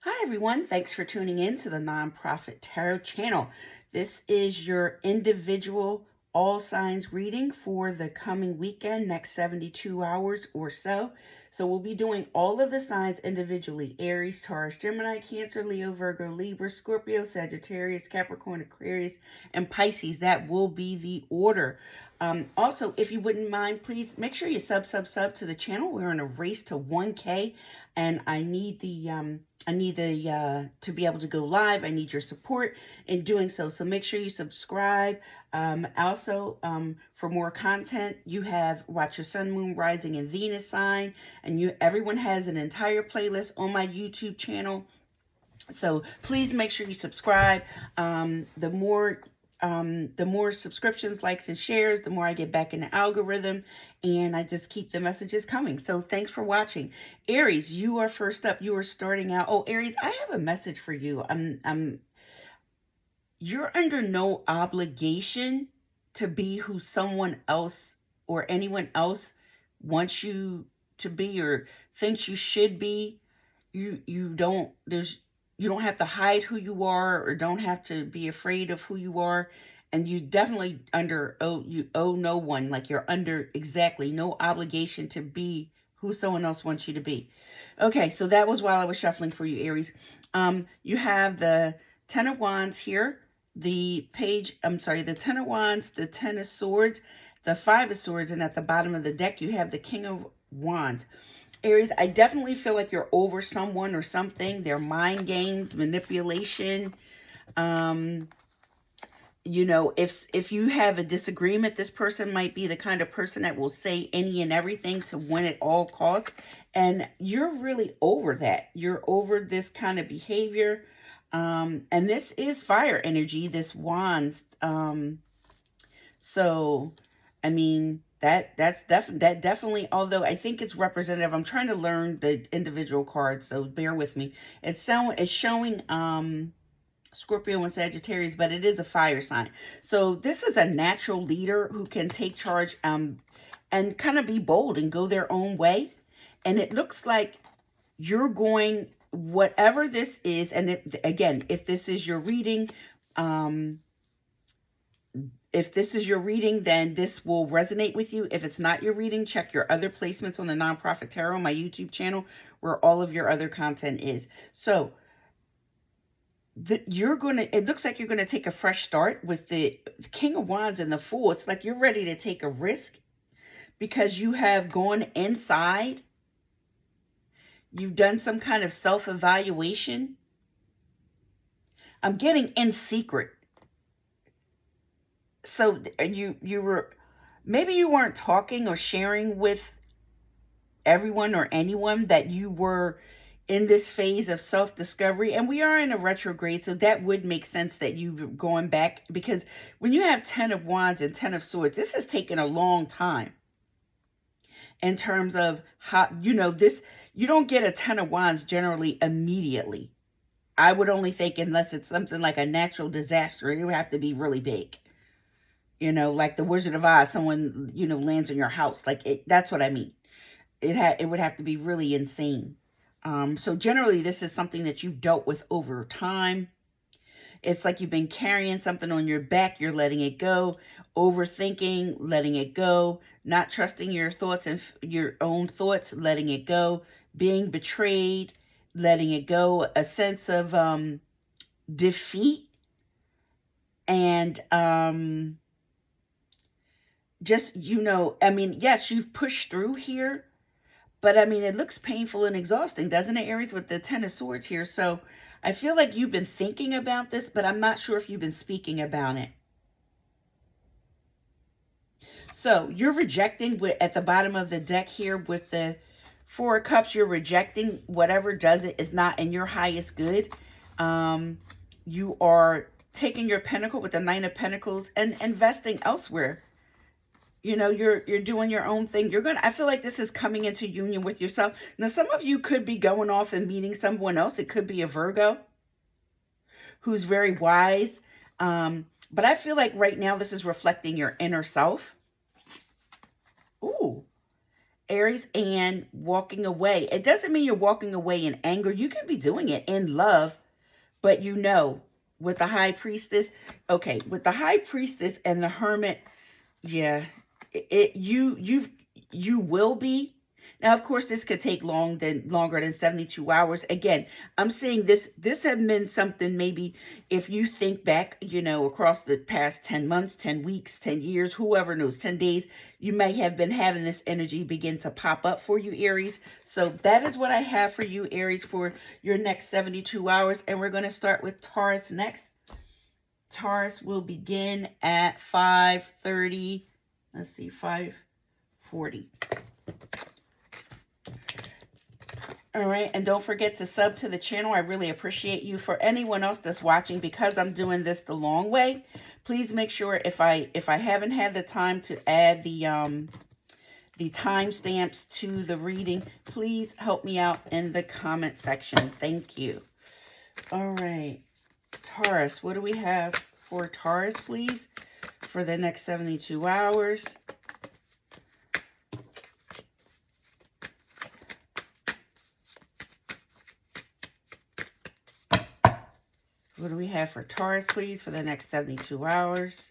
Hi everyone, thanks for tuning in to the Nonprofit Tarot channel. This is your individual all signs reading for the coming weekend, next 72 hours or so. So we'll be doing all of the signs individually: Aries, Taurus, Gemini, Cancer, Leo, Virgo, Libra, Scorpio, Sagittarius, Capricorn, Aquarius, and Pisces. That will be the order. Also, if you wouldn't mind, please make sure you sub to the channel. We're in a race to 1K, and I need to be able to go live. I need your support in doing so. So make sure you subscribe. Also, for more content, you have watch your sun, moon, rising, and Venus sign, and everyone has an entire playlist on my YouTube channel. So please make sure you subscribe. The more subscriptions, likes, and shares, the more I get back in the algorithm, and I just keep the messages coming. So thanks for watching. Aries, you are first up. You are starting out. Oh, Aries, I have a message for you. You're under no obligation to be who someone else or anyone else wants you to be or thinks you should be. You don't have to hide who you are, or don't have to be afraid of who you are. And you definitely you owe no one, like you're under exactly no obligation to be who someone else wants you to be. Okay, so that was while I was shuffling for you, Aries. You have the Ten of Wands here, the Ten of Wands, the Ten of Swords, the Five of Swords, and at the bottom of the deck you have the King of Wands. Aries, I definitely feel like you're over someone or something. They're mind games, manipulation. If you have a disagreement, this person might be the kind of person that will say any and everything to win at all costs. And you're really over that. You're over this kind of behavior. And this is fire energy, this wands. So, I mean, that definitely, although I think it's representative. I'm trying to learn the individual cards, so bear with me. It's showing Scorpio and Sagittarius, but it is a fire sign. So this is a natural leader who can take charge and kind of be bold and go their own way. And it looks like you're going, whatever this is, and again, if this is your reading, then this will resonate with you. If it's not your reading, check your other placements on the Nonprofit Tarot, my YouTube channel, where all of your other content is. So it looks like you're going to take a fresh start with the King of Wands and the Fool. It's like you're ready to take a risk because you have gone inside. You've done some kind of self-evaluation. I'm getting in secret. So maybe you weren't talking or sharing with everyone or anyone that you were in this phase of self-discovery. And we are in a retrograde, so that would make sense that you're going back, because when you have 10 of Wands and 10 of Swords, this has taken a long time in terms of how, you don't get a 10 of Wands generally immediately. I would only think, unless it's something like a natural disaster, it would have to be really big. Like the Wizard of Oz, someone, lands in your house. That's what I mean. It would have to be really insane. So generally, this is something that you've dealt with over time. It's like you've been carrying something on your back. You're letting it go. Overthinking, letting it go. Not trusting your thoughts and your own thoughts, letting it go. Being betrayed, letting it go. A sense of defeat. And just, yes, you've pushed through here. But, it looks painful and exhausting, doesn't it, Aries, with the Ten of Swords here? So I feel like you've been thinking about this, but I'm not sure if you've been speaking about it. So you're rejecting, at the bottom of the deck here with the Four of Cups, you're rejecting whatever does it is not in your highest good. You are taking your pentacle with the Nine of Pentacles and investing elsewhere. You're doing your own thing. I feel like this is coming into union with yourself. Now, some of you could be going off and meeting someone else. It could be a Virgo who's very wise. But I feel like right now this is reflecting your inner self. Ooh. Aries, and walking away. It doesn't mean you're walking away in anger. You can be doing it in love, but you know, with the High Priestess, okay, with the High Priestess and the Hermit, yeah, you will be. Now, of course, this could take longer than 72 hours. Again, I'm saying this has been something, maybe if you think back, you know, across the past 10 months, 10 weeks, 10 years, whoever knows, 10 days, you may have been having this energy begin to pop up for you, Aries. So that is what I have for you, Aries, for your next 72 hours. And we're going to start with Taurus next. Taurus will begin at 5:30. Let's see, 5:40. All right, and don't forget to sub to the channel. I really appreciate you. For anyone else that's watching, because I'm doing this the long way, please make sure, if I haven't had the time to add the timestamps to the reading, please help me out in the comment section. Thank you. All right, Taurus, what do we have for Taurus, please, for the next 72 hours? What do we have for Taurus, please, for the next 72 hours?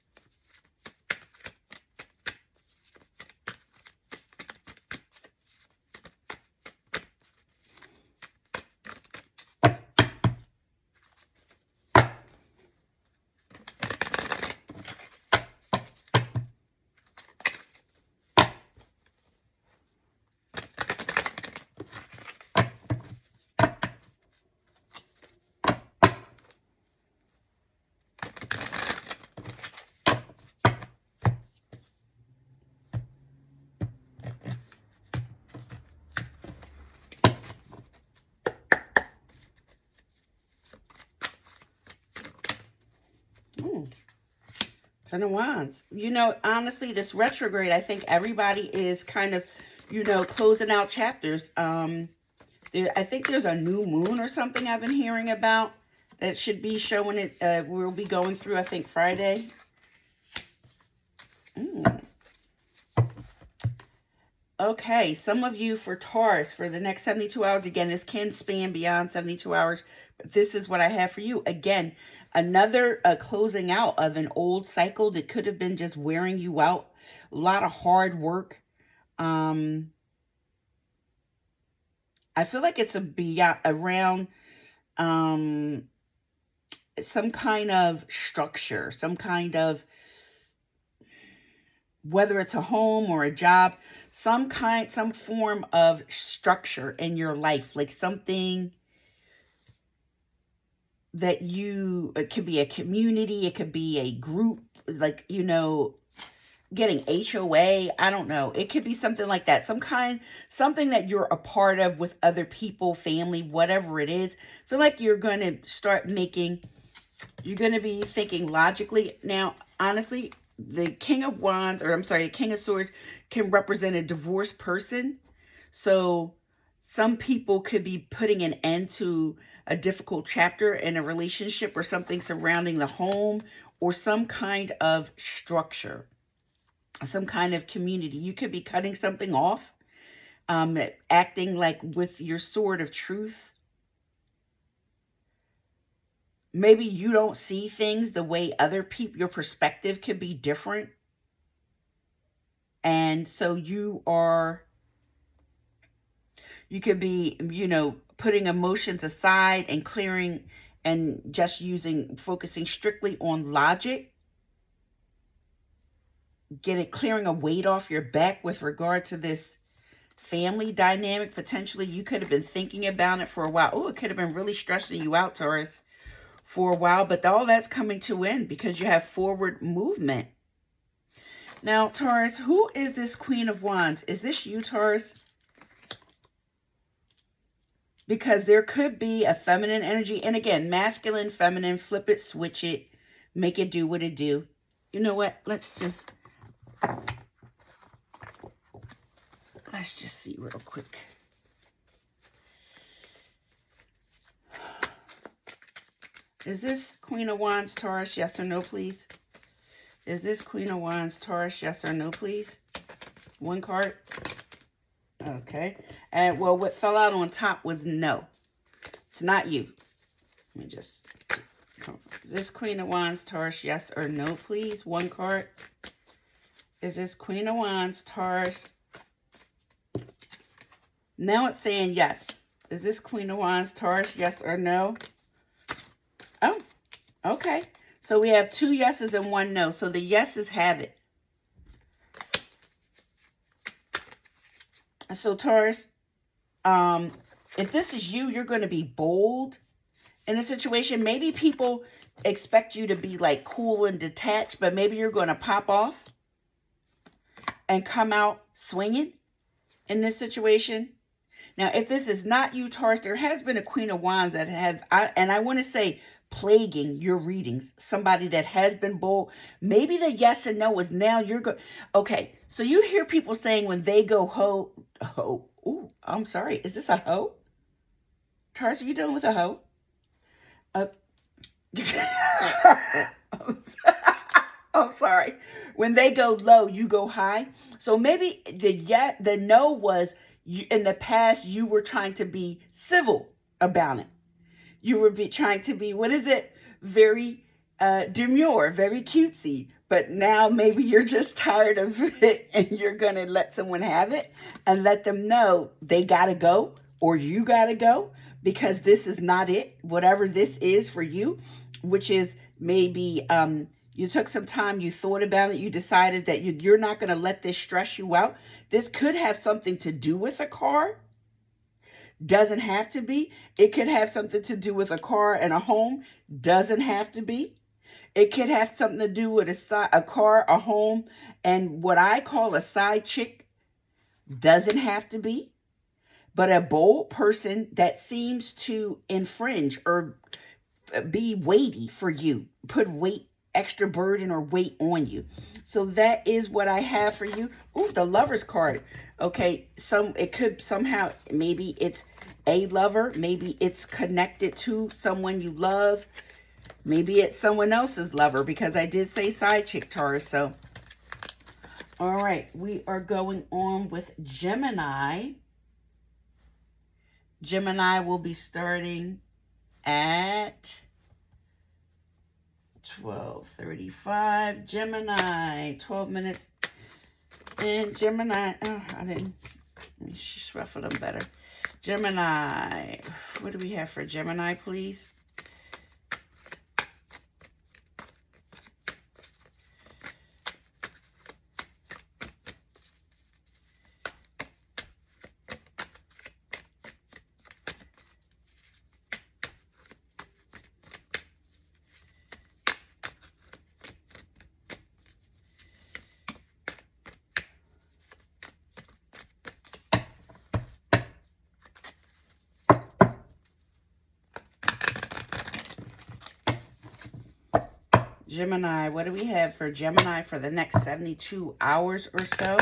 Ten of Wands. You know, honestly, this retrograde, I think everybody is kind of, you know, closing out chapters. I think there's a new moon or something I've been hearing about that should be showing it. We'll be going through, I think, Friday. Okay, some of you for Taurus, for the next 72 hours, again, this can span beyond 72 hours, but this is what I have for you. Again, another closing out of an old cycle that could have been just wearing you out. A lot of hard work. I feel like it's around some kind of structure, some kind of, whether it's a home or a job, some form of structure in your life, like something that it could be a community, it could be a group, like, you know, getting HOA, I don't know. It could be something like that. Something that you're a part of with other people, family, whatever it is. I feel like you're going to you're going to be thinking logically. Now, honestly, the King of Wands, or I'm sorry, the King of Swords can represent a divorced person. So some people could be putting an end to a difficult chapter in a relationship or something surrounding the home or some kind of structure, some kind of community. You could be cutting something off, acting like with your sword of truth. Maybe you don't see things the way other people, your perspective could be different. And so you could be, you know, putting emotions aside and clearing and just focusing strictly on logic. Clearing a weight off your back with regard to this family dynamic. Potentially, you could have been thinking about it for a while. Oh, it could have been really stressing you out, Taurus, for a while, but all that's coming to an end because you have forward movement. Now, Taurus, who is this Queen of Wands? Is this you, Taurus? Because there could be a feminine energy. And again, masculine, feminine, flip it, switch it, make it do what it do. You know what? Let's just see real quick. Is this Queen of Wands, Taurus? Yes or no, please? Is this Queen of Wands, Taurus? Yes or no, please? One card. Okay. And well, what fell out on top was no. It's not you. Let me just... Is this Queen of Wands, Taurus, yes or no, please? One card. Is this Queen of Wands, Taurus? Now it's saying yes. Is this Queen of Wands, Taurus, yes or no? Oh, okay. So we have 2 yeses and 1 no. So the yeses have it. So Taurus, if this is you, you're going to be bold in a situation. Maybe people expect you to be like cool and detached, but maybe you're going to pop off and come out swinging in this situation. Now, if this is not you, Taurus, there has been a Queen of Wands that has, and I want to say plaguing your readings. Somebody that has been bold. Maybe the yes and no is now you're good. Okay, so you hear people saying when they go ho, ooh, I'm sorry. Is this a hoe? Taurus, are you dealing with a hoe? I'm sorry. When they go low, you go high. So maybe the no was, in the past, you were trying to be civil about it. You were trying to be, what is it? Very demure, very cutesy. But now maybe you're just tired of it and you're going to let someone have it and let them know they got to go or you got to go because this is not it. Whatever this is for you, which is maybe you took some time, you thought about it, you decided that you're not going to let this stress you out. This could have something to do with a car. Doesn't have to be. It could have something to do with a car and a home. Doesn't have to be. It could have something to do with a car, a home, and what I call a side chick. Doesn't have to be. But a bold person that seems to infringe or be weighty for you. Put weight, extra burden or weight on you. So that is what I have for you. Ooh, the Lover's card. Okay, it could somehow, maybe it's a lover, maybe it's connected to someone you love, maybe it's someone else's lover, because I did say side chick, Taurus. So, all right, we are going on with Gemini. Gemini will be starting at 12:35. Gemini, 12 minutes. And Gemini, oh, let me shuffle them better. Gemini, what do we have for Gemini, please? Gemini, what do we have for Gemini for the next 72 hours or so?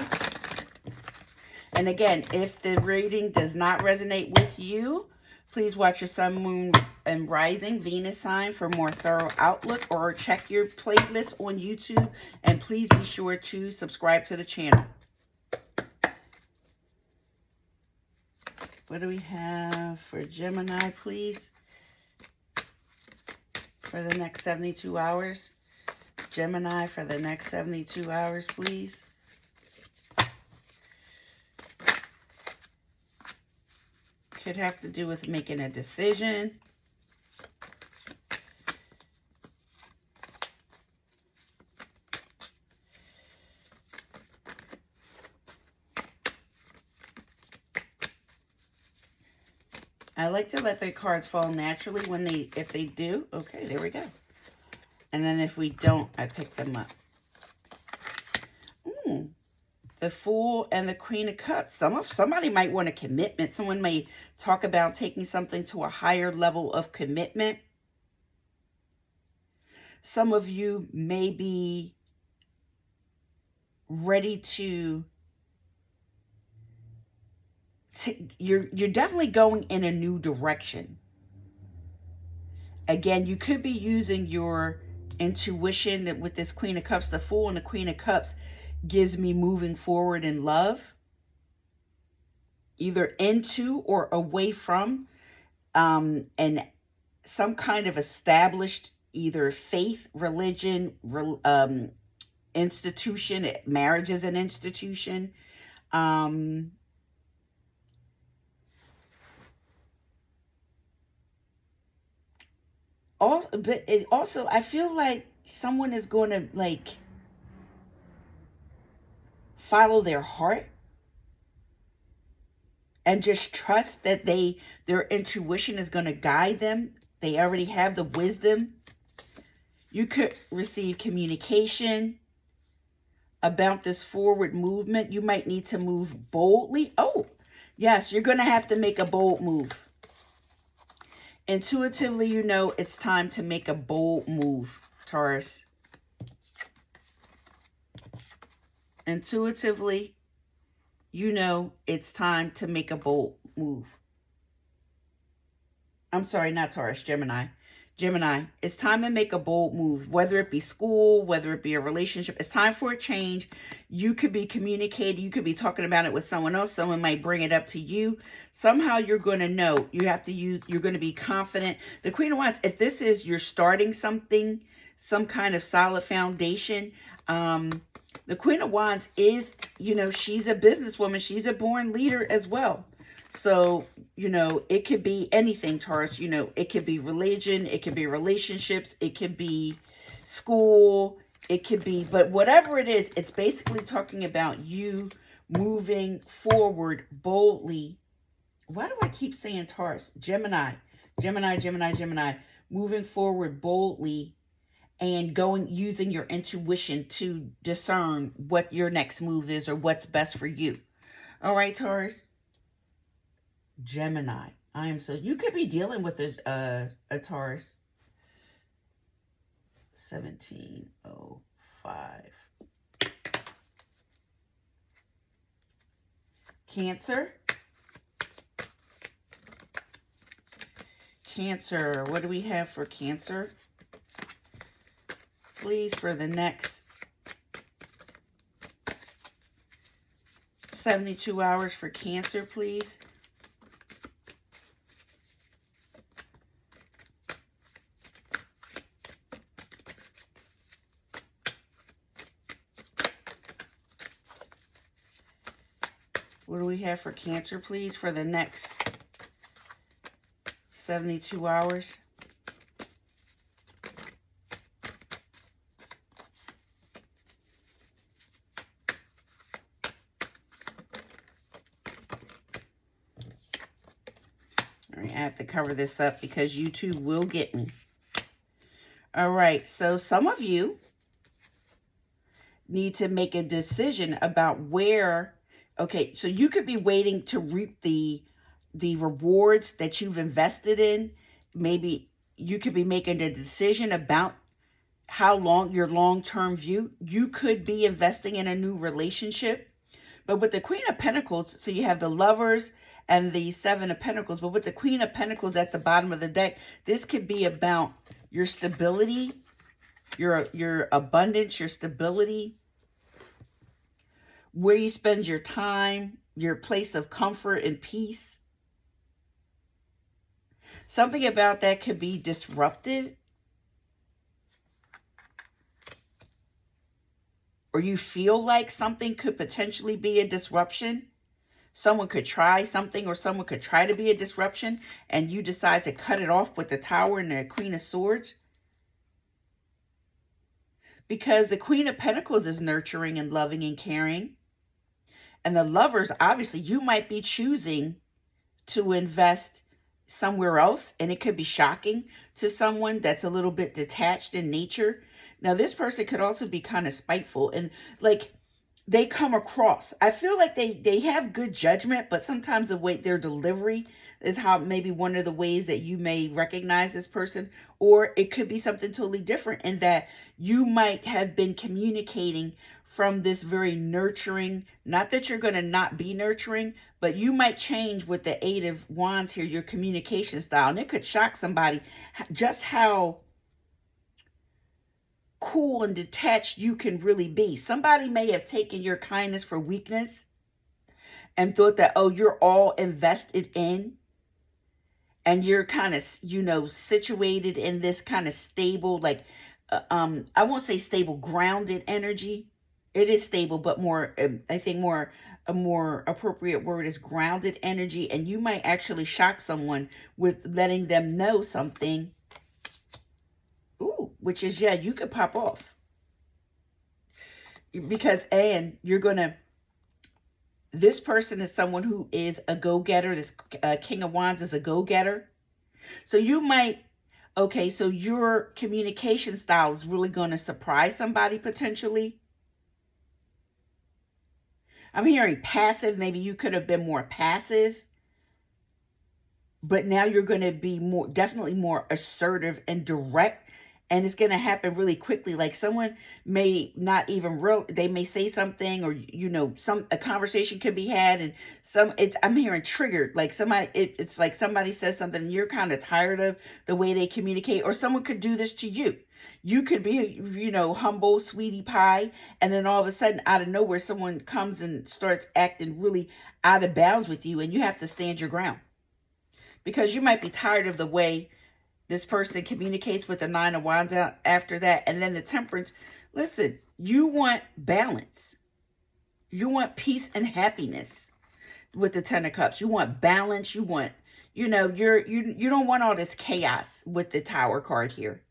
And again, if the reading does not resonate with you, please watch your sun, moon, and rising Venus sign for more thorough outlook, or check your playlist on YouTube. And please be sure to subscribe to the channel. What do we have for Gemini, please? For the next 72 hours. Gemini for the next 72 hours, please. Could have to do with making a decision. I like to let the cards fall naturally if they do. Okay, there we go. And then if we don't, I pick them up. The Fool and the Queen of Cups. Somebody might want a commitment. Someone may talk about taking something to a higher level of commitment. Some of you may be ready to... You're definitely going in a new direction. Again, you could be using your intuition that with this Queen of Cups, the Fool and the Queen of Cups gives me moving forward in love. either into or away from and some kind of established either faith, religion, institution. Marriage is an institution. Um, also, but it also, I feel like someone is going to like follow their heart and just trust that their intuition is going to guide them. They already have the wisdom. You could receive communication about this forward movement. You might need to move boldly. Oh, yes, you're going to have to make a bold move. Intuitively, you know it's time to make a bold move, Taurus. Intuitively, you know it's time to make a bold move. I'm sorry, not Taurus, Gemini. Gemini, it's time to make a bold move, whether it be school, whether it be a relationship. It's time for a change. You could be communicating. You could be talking about it with someone else. Someone might bring it up to you. Somehow you're going to know. You have to use, you're going to be confident. The Queen of Wands, if this is, you're starting something, some kind of solid foundation, the Queen of Wands is, you know, she's a businesswoman. She's a born leader as well. So, you know, it could be anything, Taurus. You know, it could be religion, it could be relationships, it could be school, it could be, but whatever it is, it's basically talking about you moving forward boldly. Why do I keep saying Taurus? Gemini, Gemini, Gemini, Gemini, moving forward boldly and going, using your intuition to discern what your next move is or what's best for you. All right, Taurus. Gemini. I am so, you could be dealing with a Taurus. 1705. Cancer. Cancer. What do we have for Cancer? Please, for the next 72 hours for Cancer, please. What do we have for Cancer, please, for the next 72 hours? All right, I have to cover this up because YouTube will get me. All right, so some of you need to make a decision about where. Okay, so you could be waiting to reap the rewards that you've invested in. Maybe you could be making a decision about how long, your long-term view. You could be investing in a new relationship. But with the Queen of Pentacles, so you have the Lovers and the Seven of Pentacles. But with the Queen of Pentacles at the bottom of the deck, this could be about your stability, your abundance, your stability, where you spend your time, your place of comfort and peace. Something about that could be disrupted. Or you feel like something could potentially be a disruption. Someone could try something, or someone could try to be a disruption, and you decide to cut it off with the Tower and the Queen of Swords. Because the Queen of Pentacles is nurturing and loving and caring. And the Lovers, obviously, you might be choosing to invest somewhere else. And it could be shocking to someone that's a little bit detached in nature. Now, this person could also be kind of spiteful. And like, they come across, I feel like they have good judgment. But sometimes the way their delivery is how maybe one of the ways that you may recognize this person. Or it could be something totally different in that you might have been communicating from this very nurturing, not that you're going to not be nurturing, but you might change with the Eight of Wands here, your communication style. And it could shock somebody just how cool and detached you can really be. Somebody may have taken your kindness for weakness, and thought that, oh, you're all invested in, and you're kind of, you know, situated in this kind of stable, like, I won't say stable, grounded energy. It is stable, but more, I think more, a more appropriate word is grounded energy. And you might actually shock someone with letting them know something. Ooh, which is, yeah, you could pop off. Because, and you're going to, this person is someone who is a go-getter. This King of Wands is a go-getter. So you might, okay, so your communication style is really going to surprise somebody potentially. I'm hearing passive. Maybe you could have been more passive. But now you're going to be more, definitely more assertive and direct. And it's going to happen really quickly. Like someone may not even they may say something, or, you know, a conversation could be had, and I'm hearing triggered. Like somebody, it's like somebody says something and you're kind of tired of the way they communicate, or someone could do this to you. You could be, you know, humble, sweetie pie, and then all of a sudden, out of nowhere, someone comes and starts acting really out of bounds with you, and you have to stand your ground. Because you might be tired of the way this person communicates with the Nine of Wands after that. And then the Temperance. Listen, you want balance. You want peace and happiness with the Ten of Cups. You want balance. You want, you know, you don't want all this chaos with the Tower card here.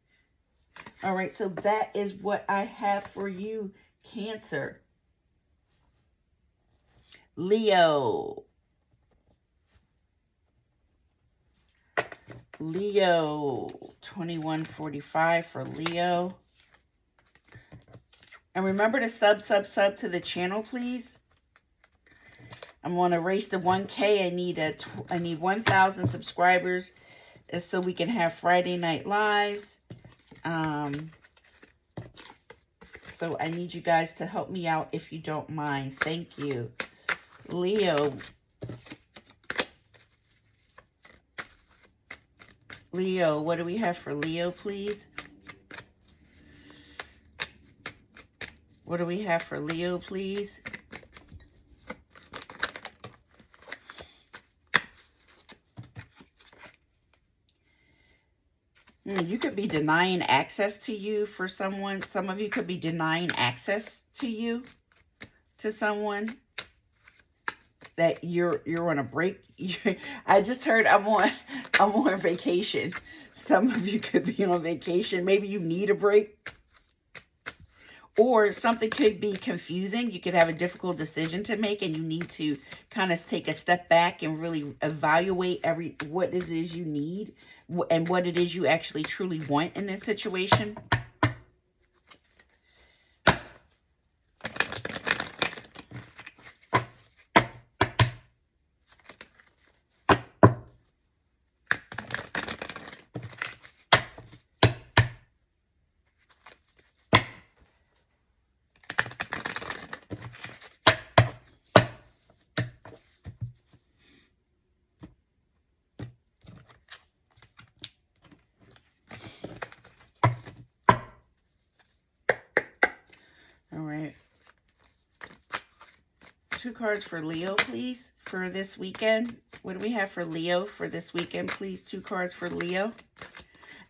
All right, so that is what I have for you, Cancer. Leo. Leo, 2145 for Leo. And remember to sub to the channel, please. I'm going to race to 1K. I need 1,000 subscribers so we can have Friday night lives. So I need you guys to help me out if you don't mind. Thank you. Leo. Leo, what do we have for Leo, please? What do we have for Leo, please? You could be denying access to you for someone. Some of you could be denying access to you, to someone that you're on a break. I just heard I'm on vacation. Some of you could be on vacation. Maybe you need a break. Or something could be confusing. You could have a difficult decision to make, and you need to kind of take a step back and really evaluate what it is you need and what it is you actually truly want in this situation. All right. 2 cards for Leo, please, for this weekend. What do we have for Leo for this weekend, please? 2 cards for Leo.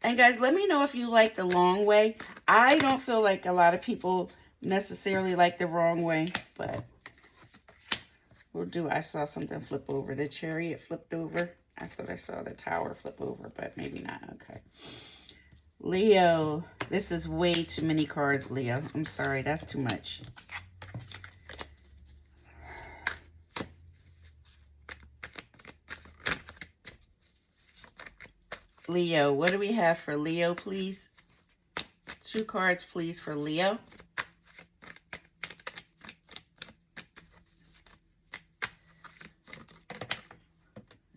And guys, let me know if you like the long way. I don't feel like a lot of people necessarily like the wrong way, but we'll do. I saw something flip over. The Chariot flipped over. I thought I saw the Tower flip over, but maybe not. Okay. Leo, this is way too many cards, Leo. I'm sorry, that's too much. Leo, what do we have for Leo, please? 2 cards, please, for Leo.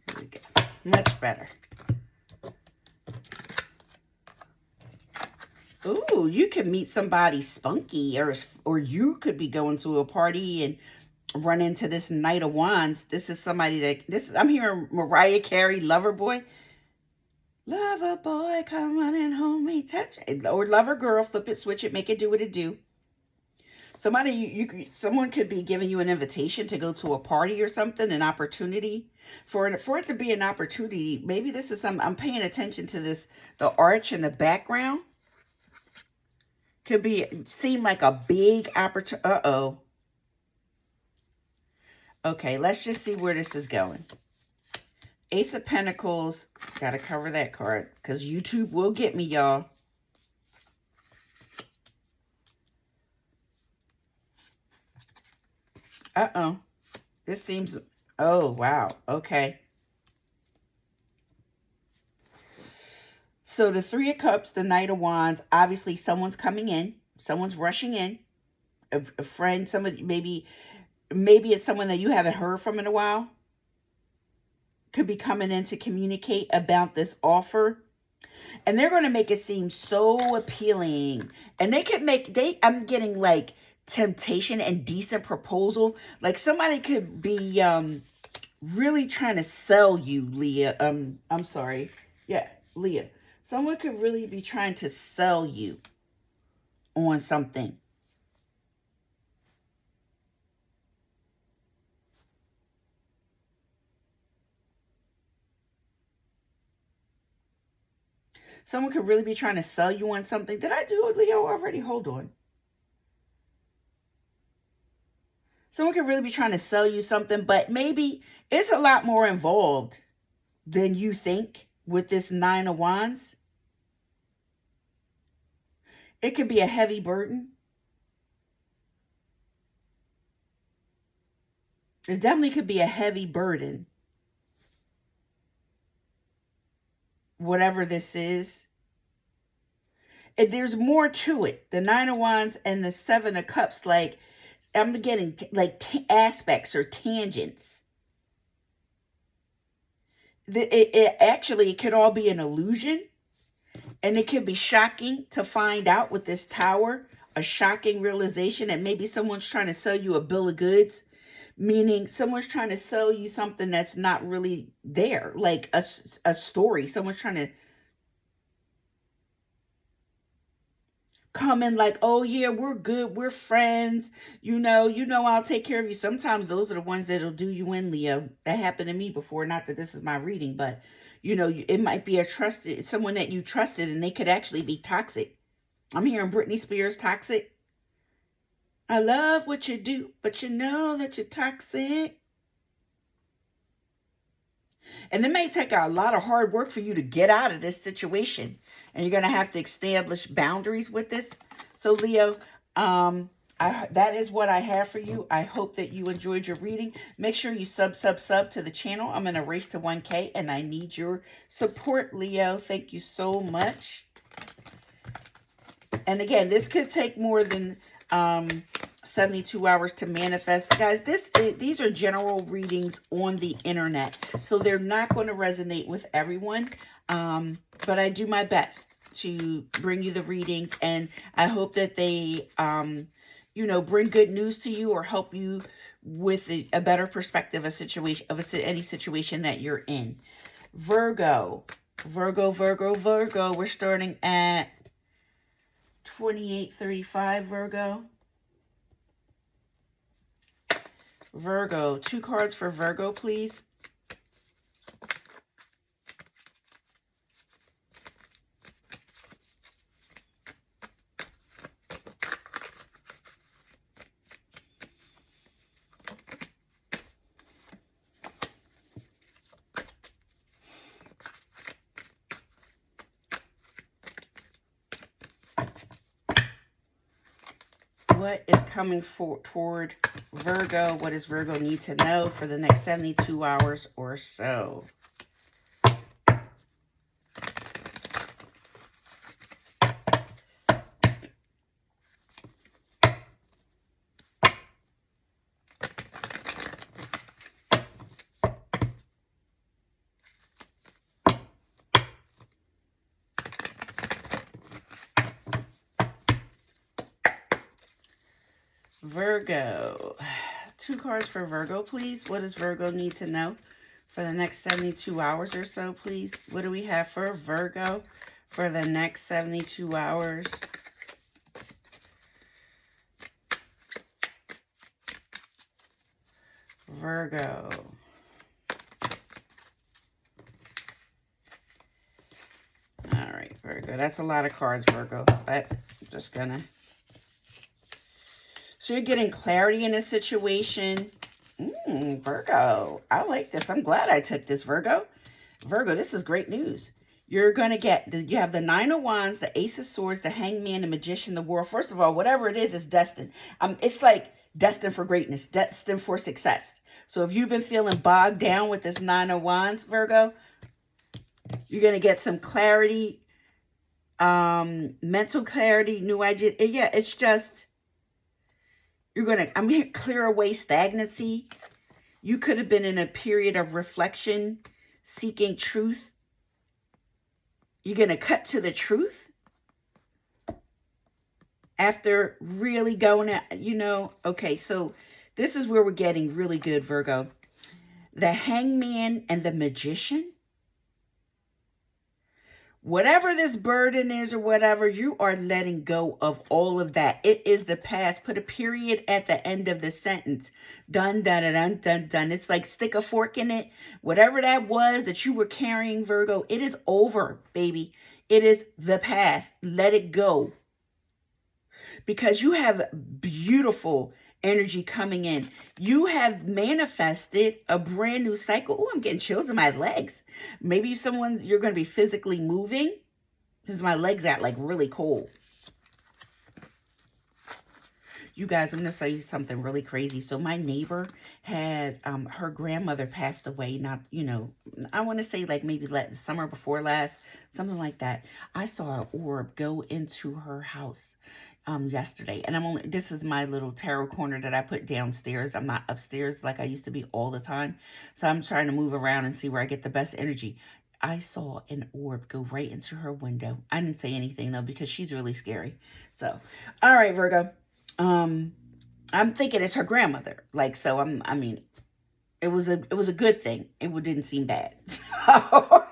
Here we go. Much better. Ooh, you could meet somebody spunky, or you could be going to a party and run into this Knight of Wands. This is somebody that, I'm hearing Mariah Carey, Lover Boy. Lover boy, come on and hold me, touch it. Or lover girl, flip it, switch it, make it do what it do. Someone could be giving you an invitation to go to a party or something, an opportunity. For it to be an opportunity, maybe this is I'm paying attention to this, the arch in the background. Could seem like a big opportunity. Uh-oh. Okay, let's just see where this is going. Ace of Pentacles. Got to cover that card because YouTube will get me, y'all. Uh-oh. This seems... Oh, wow. Okay. So the Three of Cups, the Knight of Wands, obviously someone's coming in. Someone's rushing in. A friend, somebody, maybe it's someone that you haven't heard from in a while. Could be coming in to communicate about this offer. And they're going to make it seem so appealing. And they could I'm getting like temptation and decent proposal. Like somebody could be really trying to sell you, Leah. I'm sorry. Yeah, Leah. Someone could really be trying to sell you on something. Someone could really be trying to sell you on something. Did I do it, Leo, already? Hold on. Someone could really be trying to sell you something, but maybe it's a lot more involved than you think with this Nine of Wands. It could be a heavy burden. It definitely could be a heavy burden. Whatever this is. And there's more to it. The Nine of Wands and the Seven of Cups, like, I'm getting like aspects or tangents. It could all be an illusion. And it can be shocking to find out with this Tower. A shocking realization that maybe someone's trying to sell you a bill of goods. Meaning someone's trying to sell you something that's not really there. Like a story. Someone's trying to come in like, oh yeah, we're good, we're friends, you know, I'll take care of you. Sometimes those are the ones that'll do you in, Leo. That happened to me before. Not that this is my reading, but you know, it might be someone that you trusted, and they could actually be toxic. I'm hearing Britney Spears toxic. I love what you do, but you know that you're toxic. And it may take a lot of hard work for you to get out of this situation. And you're going to have to establish boundaries with this. So, Leo, that is what I have for you. I hope that you enjoyed your reading. Make sure you sub to the channel. I'm in a race to 1K, and I need your support, Leo. Thank you so much. And again, this could take more than 72 hours to manifest. Guys, these are general readings on the internet, so they're not going to resonate with everyone. But I do my best to bring you the readings, and I hope that they, bring good news to you or help you with a better perspective of any situation that you're in. Virgo. We're starting at 2835, Virgo. Virgo, 2 cards for Virgo, please. What is coming toward Virgo? What does Virgo need to know for the next 72 hours or so? Virgo, 2 cards for Virgo, please. What does Virgo need to know for the next 72 hours or so, please? What do we have for Virgo for the next 72 hours? Virgo. All right, Virgo. That's a lot of cards, Virgo. But I'm just gonna. So you're getting clarity in a situation. Virgo. I like this. I'm glad I took this, Virgo. Virgo, this is great news. You're going to get, you have the Nine of Wands, the Ace of Swords, the Hangman, the Magician, the World. First of all, whatever it is destined. It's like destined for greatness, destined for success. So if you've been feeling bogged down with this Nine of Wands, Virgo, you're going to get some clarity, mental clarity, new idea. Yeah, it's just, you're going to, I'm here, clear away stagnancy. You could have been in a period of reflection, seeking truth. You're going to cut to the truth after really going at, okay, so this is where we're getting really good, Virgo. The Hangman and the Magician. Whatever this burden is or whatever, you are letting go of all of that. It is the past. Put a period at the end of the sentence. Done, done, done, done, done. It's like stick a fork in it. Whatever that was that you were carrying, Virgo, it is over, baby. It is the past. Let it go. Because you have beautiful energy coming in. You have manifested a brand new cycle. Oh, I'm getting chills in my legs. Maybe someone you're going to be physically moving. Because my legs are like really cold. You guys, I'm going to tell you something really crazy. So my neighbor had, her grandmother passed away, not, I want to say like maybe summer before last, something like that. I saw an orb go into her house yesterday. And this is my little tarot corner that I put downstairs. I'm not upstairs like I used to be all the time. So I'm trying to move around and see where I get the best energy. I saw an orb go right into her window. I didn't say anything though, because she's really scary. So, all right, Virgo. I'm thinking it's her grandmother. Like, so I mean, it was a good thing. It didn't seem bad. So,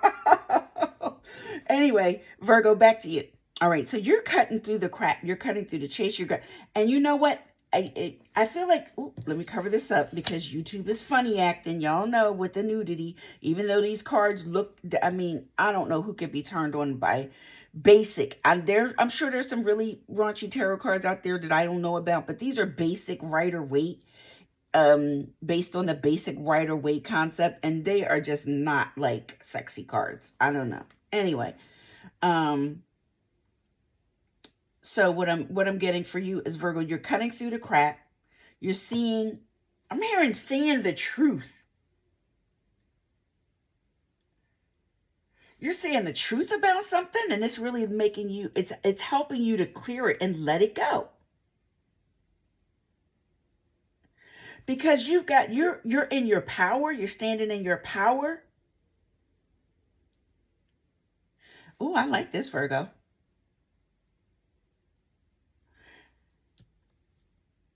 anyway, Virgo, back to you. All right, so you're cutting through the crap. You're cutting through the chase. And you know what? I feel like, let me cover this up because YouTube is funny acting. Y'all know with the nudity, even though these cards look, I mean, I don't know who could be turned on by basic. I'm sure there's some really raunchy tarot cards out there that I don't know about, but these are basic Rider-Waite, based on the basic Rider-Waite concept, and they are just not like sexy cards. I don't know. Anyway, so what I'm getting for you is, Virgo, you're cutting through the crap. You're seeing, I'm hearing seeing the truth. You're seeing the truth about something, and it's really making you, it's helping you to clear it and let it go. Because you're in your power, you're standing in your power. Oh, I like this, Virgo.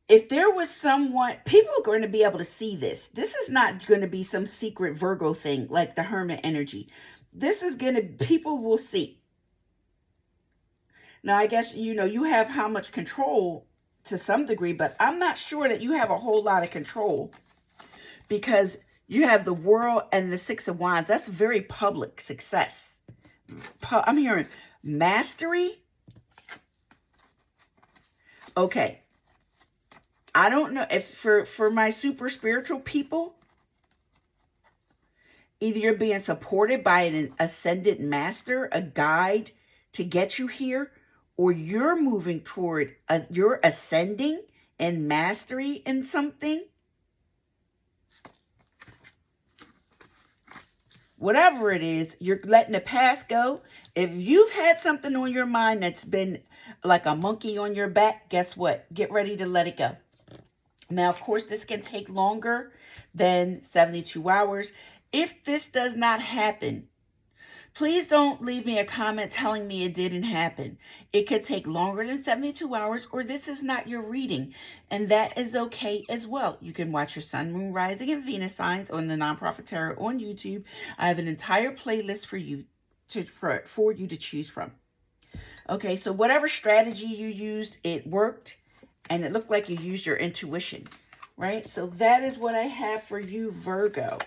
If there was someone, people are going to be able to see this. This is not going to be some secret Virgo thing like the Hermit energy. This is going to, people will see. Now, I guess, you have how much control to some degree, but I'm not sure that you have a whole lot of control because you have the World and the Six of Wands. That's very public success. I'm hearing mastery. Okay. I don't know if for my super spiritual people, either you're being supported by an ascended master, a guide to get you here, or you're moving toward, you're ascending and mastery in something. Whatever it is, you're letting the past go. If you've had something on your mind that's been like a monkey on your back, guess what? Get ready to let it go. Now, of course, this can take longer than 72 hours. If this does not happen, please don't leave me a comment telling me it didn't happen. It could take longer than 72 hours, or this is not your reading, and that is okay as well. You can watch your Sun, Moon, Rising, and Venus signs on the Non-Prophet Tarot on YouTube. I have an entire playlist for you for you to choose from. Okay, so whatever strategy you used, it worked. And it looked like you used your intuition. right? So that is what I have for you, Virgo.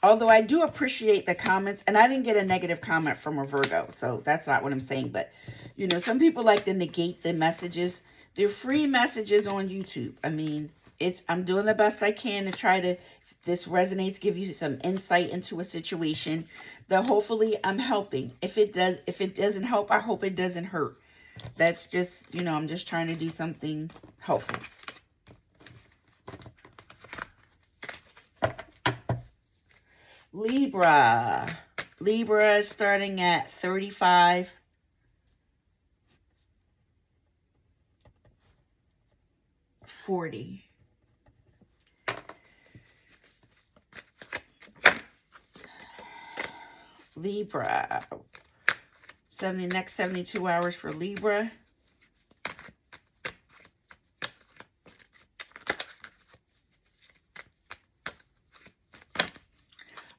Although I do appreciate the comments, and I didn't get a negative comment from a Virgo, so that's not what I'm saying. But, you know, some people like to negate the messages. They're free messages on YouTube. I mean, I'm doing the best I can to try to, if this resonates, give you some insight into a situation that hopefully I'm helping. If it doesn't help, I hope it doesn't hurt. That's just, you know, I'm just trying to do something helpful. Libra. Libra is starting at 35. $40. Libra. Next 72 hours for Libra.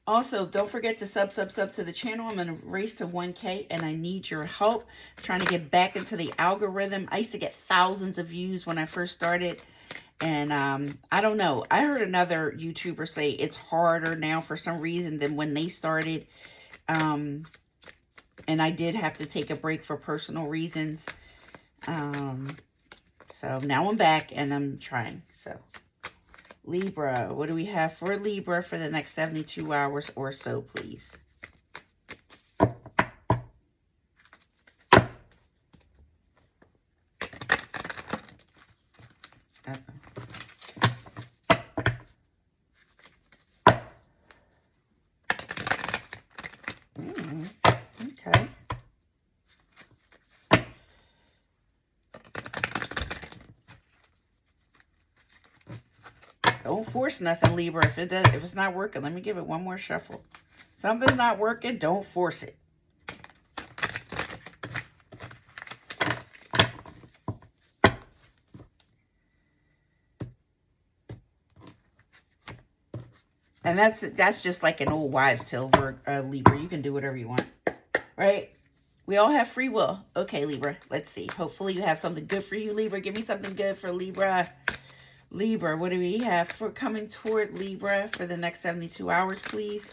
Also, don't forget to sub to the channel. I'm going to race to 1K, and I need your help trying to get back into the algorithm. I used to get thousands of views when I first started, and I don't know. I heard another YouTuber say it's harder now for some reason than when they started, and I did have to take a break for personal reasons. So now I'm back, and I'm trying, so... Libra, what do we have for Libra for the next 72 hours or so, please? Okay. Don't force nothing, Libra. If it's not working, let me give it one more shuffle. Something's not working, don't force it. And that's just like an old wives' tale, Libra. You can do whatever you want, right? We all have free will. Okay, Libra, let's see. Hopefully you have something good for you, Libra. Give me something good for Libra. Libra, what do we have for coming toward Libra for the next 72 hours, please?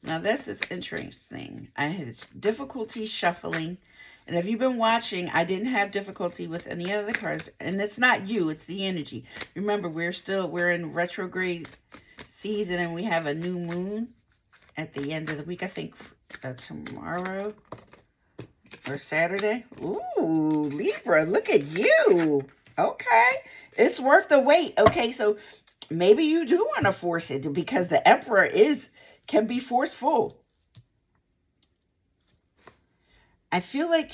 Now, this is interesting. I had difficulty shuffling. And if you've been watching, I didn't have difficulty with any of the cards. And it's not you, it's the energy. Remember, we're in retrograde season, and we have a new moon at the end of the week. I think tomorrow or Saturday. Ooh, Libra, look at you. Okay. It's worth the wait. Okay, so maybe you do want to force it, because the Emperor can be forceful. I feel like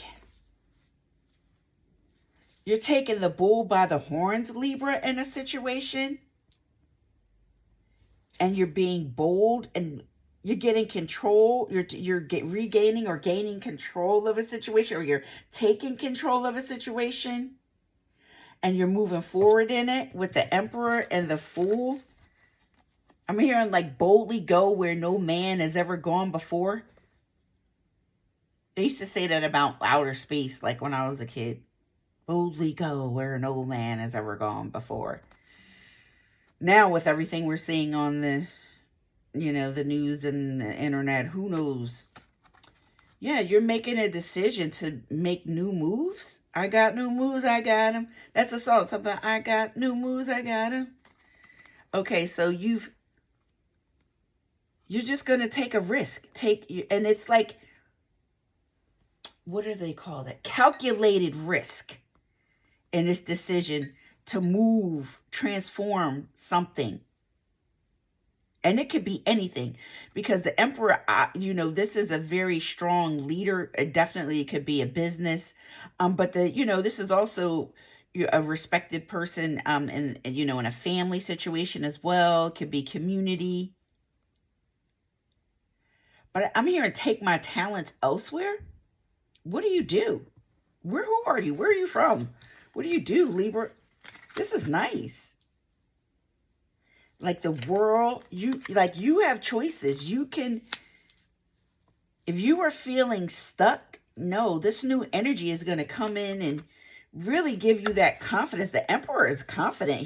you're taking the bull by the horns, Libra, in a situation. And you're being bold, and you're getting control. You're regaining or gaining control of a situation, or you're taking control of a situation. And you're moving forward in it with the Emperor and the Fool. I'm hearing like boldly go where no man has ever gone before. They used to say that about outer space, like when I was a kid. Boldly go where no man has ever gone before. Now with everything we're seeing on the, the news and the internet, who knows? Yeah, you're making a decision to make new moves. I got new moves, I got them. That's a song, something, I got new moves, I got them. Okay, so you're just going to take a risk. And it's like, what do they call that? Calculated risk in this decision to move, transform something. And it could be anything, because the Emperor, this is a very strong leader. Definitely, it could be a business. But this is also a respected person in a family situation as well. It could be community. But I'm here to take my talents elsewhere. What do you do? Who are you? Where are you from? What do you do, Libra? This is nice. Like the world, you have choices. You can, if you are feeling stuck, no, this new energy is going to come in and really give you that confidence. The Emperor is confident.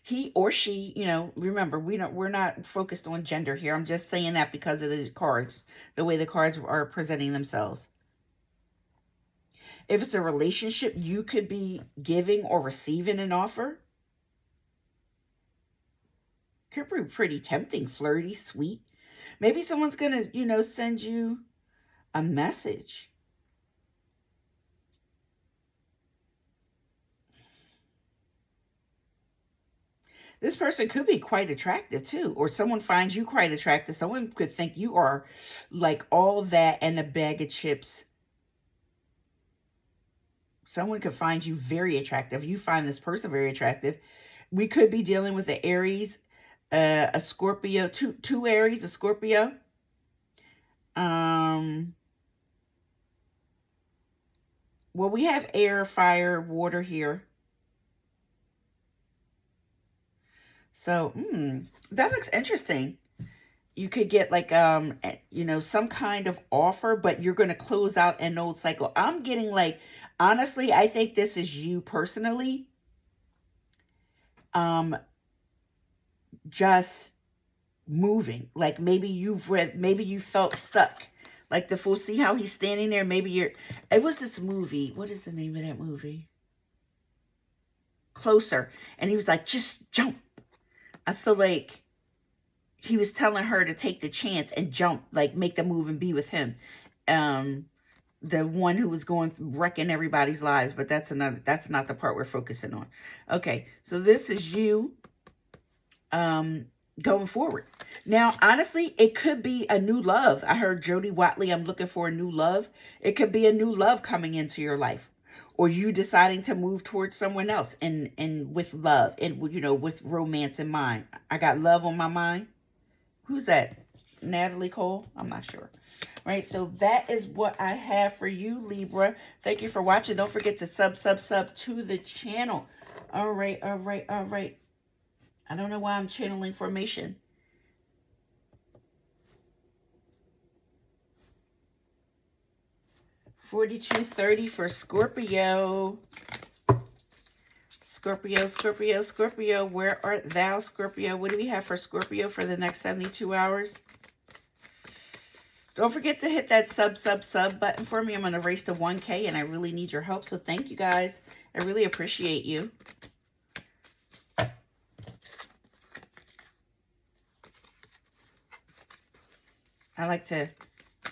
He or she, remember, we're not focused on gender here. I'm just saying that because of the cards, the way the cards are presenting themselves. If it's a relationship, you could be giving or receiving an offer. Could be pretty tempting, flirty, sweet. Maybe someone's going to, send you a message. This person could be quite attractive too, or someone finds you quite attractive. Someone could think you are like all that and a bag of chips. Someone could find you very attractive. You find this person very attractive. We could be dealing with an Aries, a Scorpio, two Aries, a Scorpio. Well, we have air, fire, water here. So, that looks interesting. You could get like, some kind of offer, but you're going to close out an old cycle. I'm getting like, honestly, I think this is you personally. Just moving. Like maybe maybe you felt stuck. Like the Fool, see how he's standing there? Maybe it was this movie. What is the name of that movie? Closer. And he was like, just jump. I feel like he was telling her to take the chance and jump, like make the move and be with him. The one who was wrecking everybody's lives, but that's not the part we're focusing on. Okay, so this is you going forward. Now, honestly, it could be a new love. I heard Jody Watley, I'm looking for a new love. It could be a new love coming into your life. Or you deciding to move towards someone else and with love and, with romance in mind. I got love on my mind. Who's that? Natalie Cole? I'm not sure. All right, so that is what I have for you, Libra. Thank you for watching. Don't forget to sub to the channel. All right. I don't know why I'm channeling formation. $42.30 for Scorpio. Scorpio. Where art thou, Scorpio? What do we have for Scorpio for the next 72 hours? Don't forget to hit that sub button for me. I'm going to race to 1K, and I really need your help. So thank you, guys. I really appreciate you.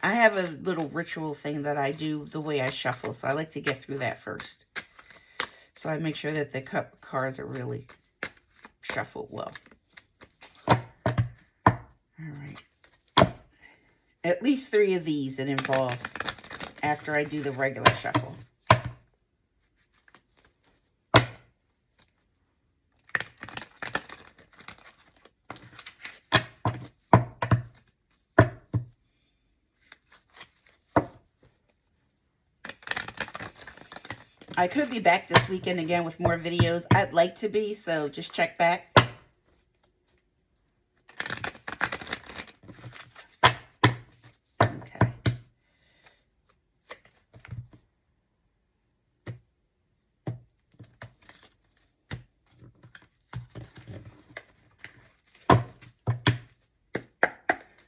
I have a little ritual thing that I do the way I shuffle. So I like to get through that first. So I make sure that the cards are really shuffled well. All right. At least 3 of these it involves after I do the regular shuffle. I could be back this weekend again with more videos. I'd like to be, so just check back. Okay.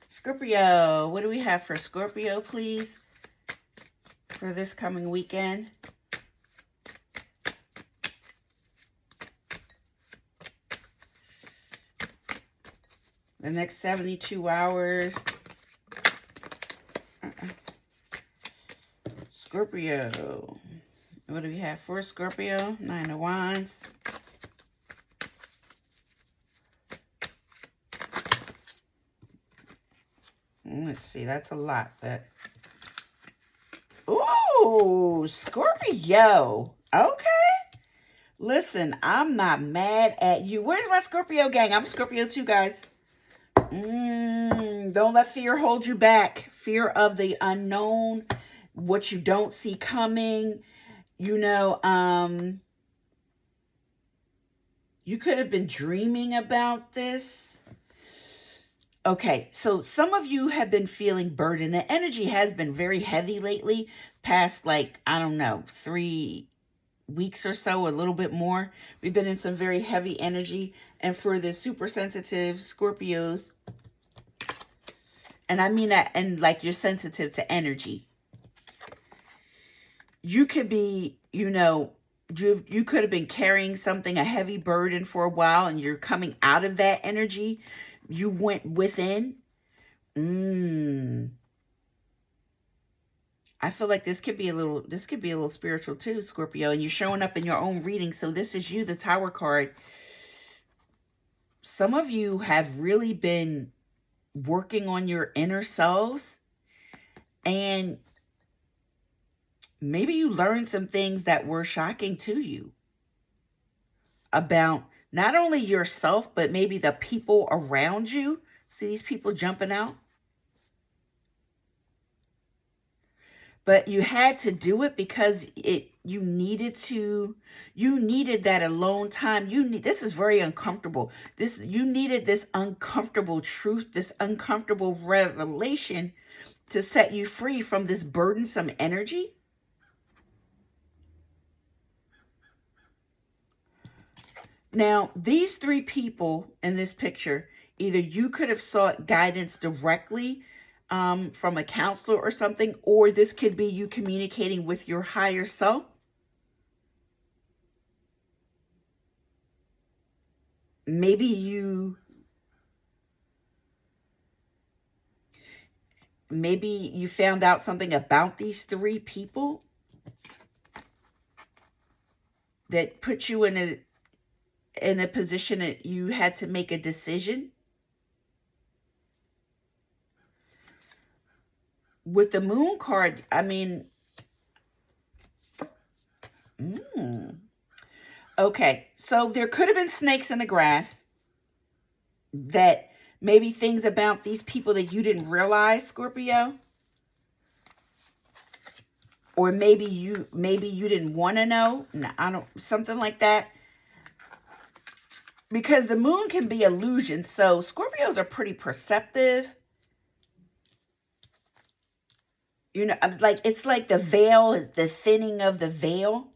Scorpio, what do we have for Scorpio, please, for this coming weekend? The next 72 hours. Scorpio. What do we have for Scorpio? 9 of Wands. Let's see, that's a lot, but... Ooh, Scorpio. Okay. Listen, I'm not mad at you. Where's my Scorpio gang? I'm Scorpio too, guys. Don't let fear hold you back. Fear of the unknown, what you don't see coming. You could have been dreaming about this. Okay, so some of you have been feeling burdened. The energy has been very heavy lately, past like, I don't know, 3 weeks or so, a little bit more. We've been in some very heavy energy. And for the super sensitive Scorpios, and I mean that, and like you're sensitive to energy, you could be, you know, you could have been carrying something, a heavy burden for a while, and you're coming out of that energy. You went within. I feel like this could be a little spiritual too, Scorpio, and you're showing up in your own reading. So this is you, the Tower card. Some of you have really been working on your inner selves, and maybe you learned some things that were shocking to you about not only yourself, but maybe the people around you. See these people jumping out? But you had to do it because you needed that alone time. This is very uncomfortable. You needed this uncomfortable truth, this uncomfortable revelation to set you free from this burdensome energy. Now, these 3 people in this picture, either you could have sought guidance directly from a counselor or something, or this could be you communicating with your higher self. Maybe you found out something about these 3 people that put you in a position that you had to make a decision. With the Moon card, I mean, okay, so there could have been snakes in the grass, that maybe things about these people that you didn't realize, Scorpio, or maybe you didn't want to know. Something like that. Because the Moon can be illusion, so Scorpios are pretty perceptive. You know, like it's like the veil, the thinning of the veil.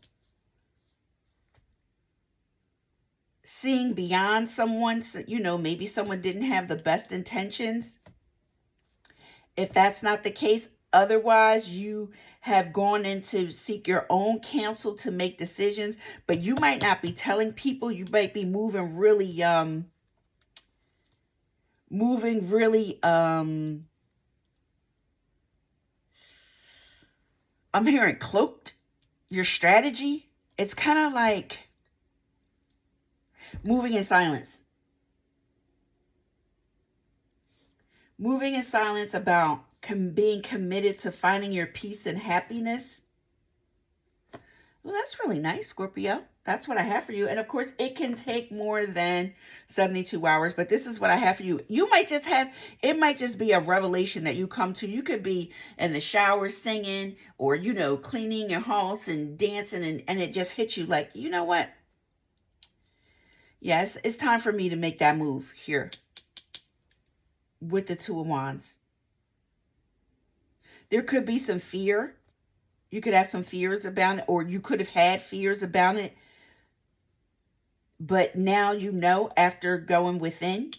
Seeing beyond someone, you know, maybe someone didn't have the best intentions. If that's not the case, otherwise you have gone in to seek your own counsel to make decisions, but you might not be telling people. You might be moving really, I'm hearing cloaked, your strategy. It's kind of like moving in silence. Moving in silence about being committed to finding your peace and happiness. Well, that's really nice, Scorpio. That's what I have for you. And of course, it can take more than 72 hours, but this is what I have for you. You might just have, it might just be a revelation that you come to. You could be in the shower singing, or, you know, cleaning your house and dancing, and it just hits you like, you know what? Yes, it's time for me to make that move here with the 2 of Wands. There could be some fear. You could have some fears about it, or you could have had fears about it. But now you know, after going within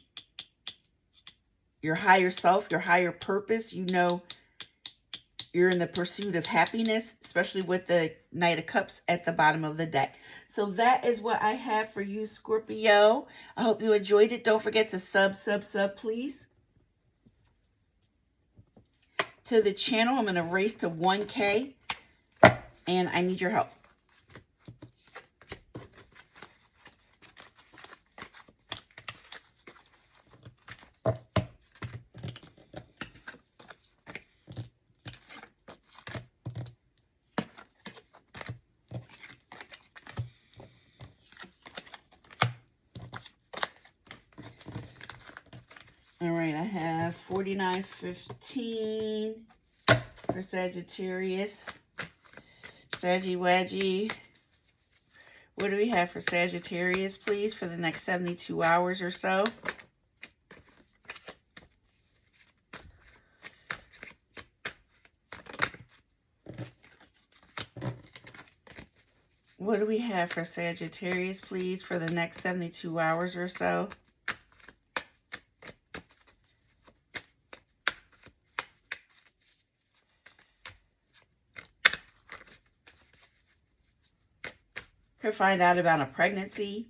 your higher self, your higher purpose, you know you're in the pursuit of happiness, especially with the Knight of Cups at the bottom of the deck. So that is what I have for you, Scorpio. I hope you enjoyed it. Don't forget to sub, please, to the channel. I'm going to race to 1K, and I need your help. All right, I have 49.15 for Sagittarius. Saggy Waggy. What do we have for Sagittarius, please, for the next 72 hours or so? What do we have for Sagittarius, please, for the next 72 hours or so? Could find out about a pregnancy.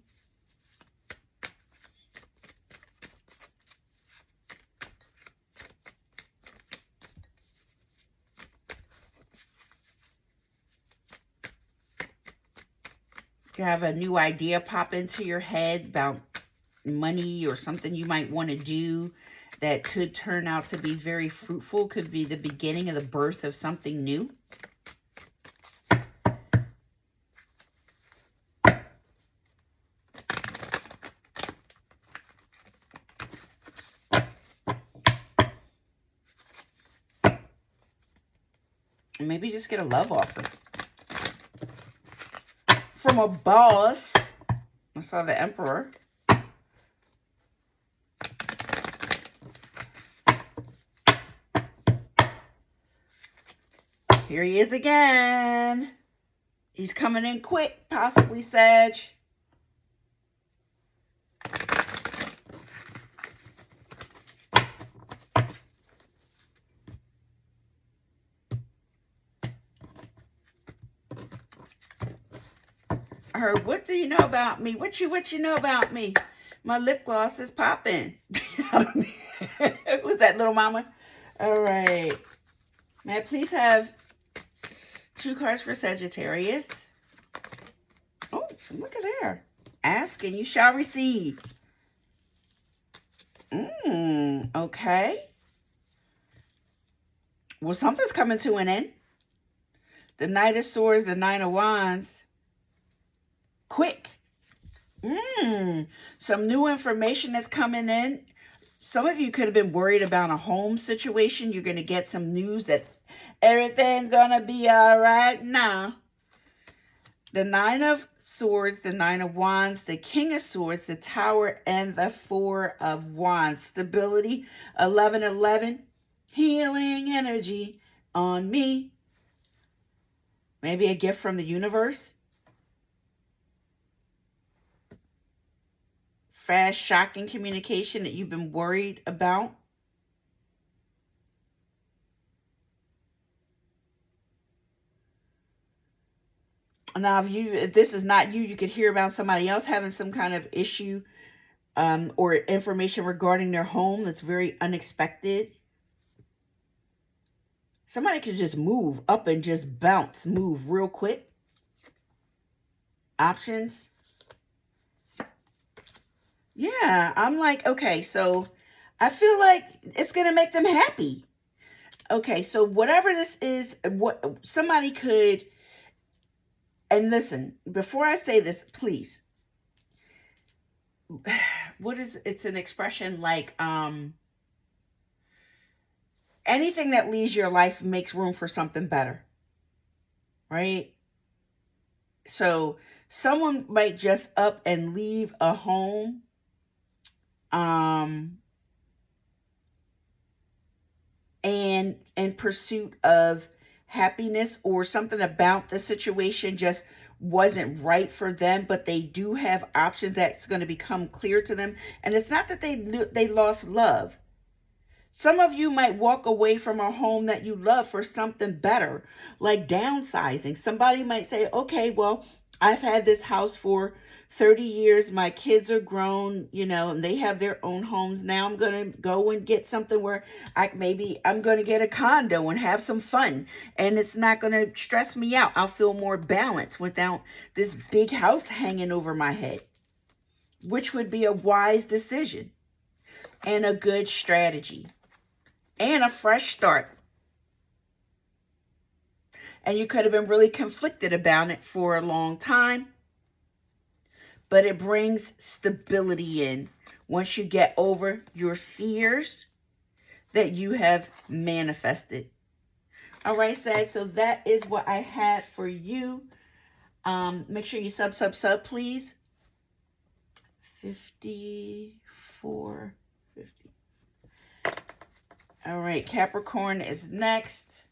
You have a new idea pop into your head about money or something you might want to do that could turn out to be very fruitful. Could be the beginning of the birth of something new. Maybe just get a love offer from a boss. I saw the Emperor. Here he is again. He's coming in quick, possibly Sag. I heard, what do you know about me? What you know about me? My lip gloss is popping. Who's that, little mama? All right. May I please have 2 cards for Sagittarius? Oh, look at there. Ask and you shall receive. Okay. Well, something's coming to an end. The Knight of Swords, the Nine of Wands. Quick. Some new information that's coming in. Some of you could have been worried about a home situation. You're going to get some news that everything's going to be all right now. The Nine of Swords, the Nine of Wands, the King of Swords, the Tower, and the Four of Wands. Stability, 1111. Healing energy on me. Maybe a gift from the universe. Fast, shocking communication that you've been worried about. Now, if this is not you, you could hear about somebody else having some kind of issue or information regarding their home that's very unexpected. Somebody could just move up and just bounce, move real quick. Options. Yeah, I'm like, okay, so I feel like it's going to make them happy. Okay, so whatever this is, what somebody could, and listen, before I say this, please, it's an expression like, anything that leaves your life makes room for something better, right? So someone might just up and leave a home, and in pursuit of happiness, or something about the situation just wasn't right for them, but they do have options that's going to become clear to them. And it's not that they lost love. Some of you might walk away from a home that you love for something better, like downsizing. Somebody might say, okay, well, I've had this house for 30 years. My kids are grown, and they have their own homes. Now I'm going to go and get something where I'm going to get a condo and have some fun. And it's not going to stress me out. I'll feel more balanced without this big house hanging over my head, which would be a wise decision and a good strategy. And a fresh start. And you could have been really conflicted about it for a long time. But it brings stability in once you get over your fears that you have manifested. All right, Sag, so that is what I had for you. Make sure you sub, please. 54, 50. All right, Capricorn is next.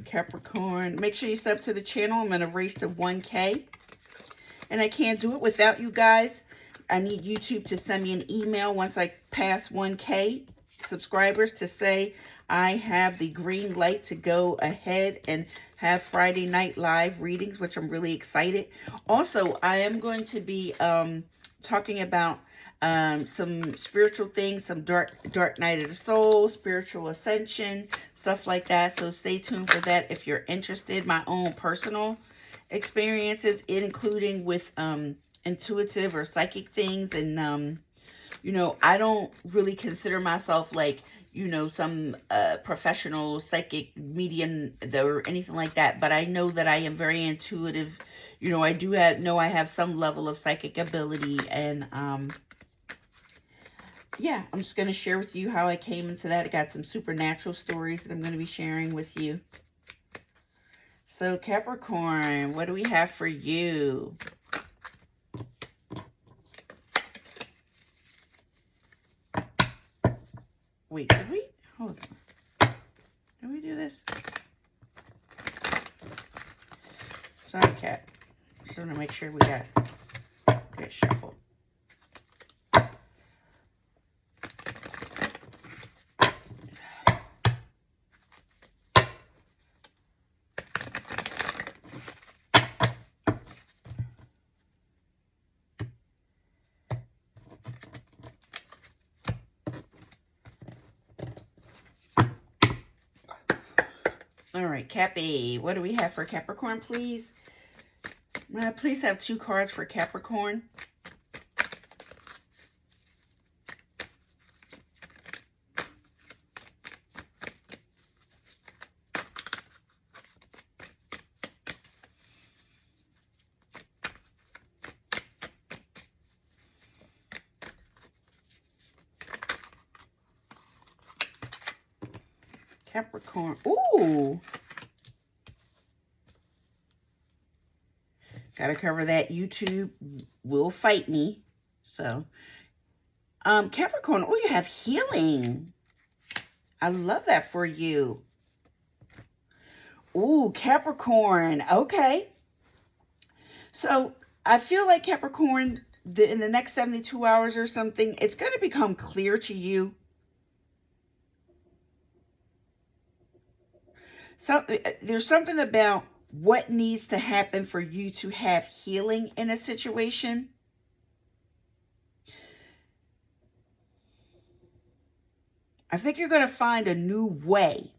Capricorn, make sure you sub to the channel. I'm going to race to 1K. And I can't do it without you guys. I need YouTube to send me an email once I pass 1K subscribers to say I have the green light to go ahead and have Friday night live readings, which I'm really excited. Also, I am going to be talking about some spiritual things, some dark night of the soul, spiritual ascension, stuff like that. So stay tuned for that if you're interested. My own personal experiences, including with intuitive or psychic things. And you know, I don't really consider myself like, you know, some professional psychic medium or anything like that, but I know that I am very intuitive. You know, I do know I have some level of psychic ability. And yeah, I'm just going to share with you how I came into that. I got some supernatural stories that I'm going to be sharing with you. So Capricorn, what do we have for you? Wait, did we? Hold on. Did we do this? Sorry, Cat. Just want to make sure we got shuffle. All right, Cappy, what do we have for Capricorn, please? Please have 2 cards for Capricorn. Capricorn. Ooh. Gotta cover that. YouTube will fight me. So, Capricorn. Oh, you have healing. I love that for you. Ooh, Capricorn. Okay. So, I feel like Capricorn, in the next 72 hours or something, it's going to become clear to you. So, there's something about what needs to happen for you to have healing in a situation. I think you're going to find a new way.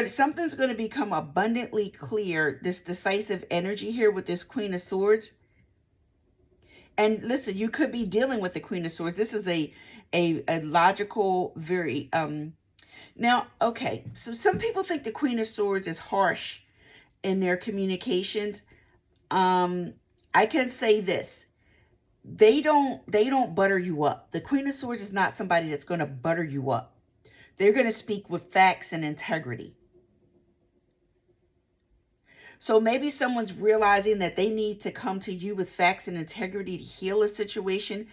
Something's going to become abundantly clear, this decisive energy here with this Queen of Swords. And listen, you could be dealing with the Queen of Swords. This is a logical, very now, okay, so some people think the Queen of Swords is harsh in their communications. I can say this. They don't butter you up. The Queen of Swords is not somebody that's going to butter you up. They're going to speak with facts and integrity. So maybe someone's realizing that they need to come to you with facts and integrity to heal a situation.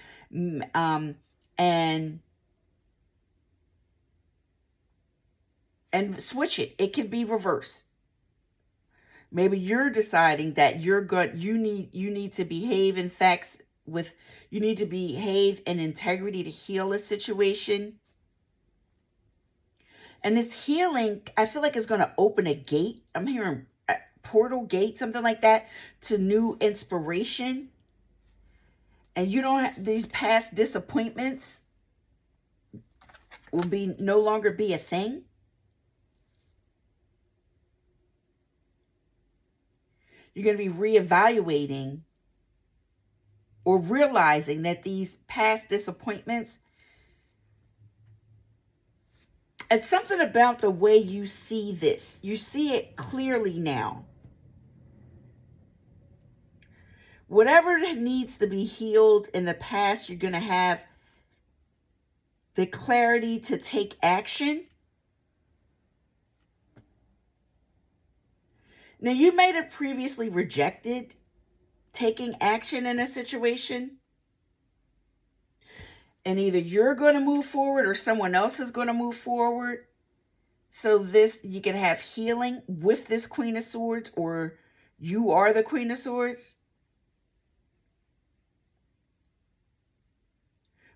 And switch it. It can be reversed. Maybe you're deciding that you're good. You need to behave in facts with. You need to behave in integrity to heal a situation. And this healing, I feel like, is going to open a gate. I'm hearing a portal gate, something like that, to new inspiration. And you don't have these past disappointments will no longer be a thing. You're going to be reevaluating or realizing that these past disappointments, it's something about the way you see this. You see it clearly now. Whatever needs to be healed in the past, you're going to have the clarity to take action. Now, you might have previously rejected taking action in a situation, and either you're going to move forward or someone else is going to move forward. So this, you can have healing with this Queen of Swords, or you are the Queen of Swords.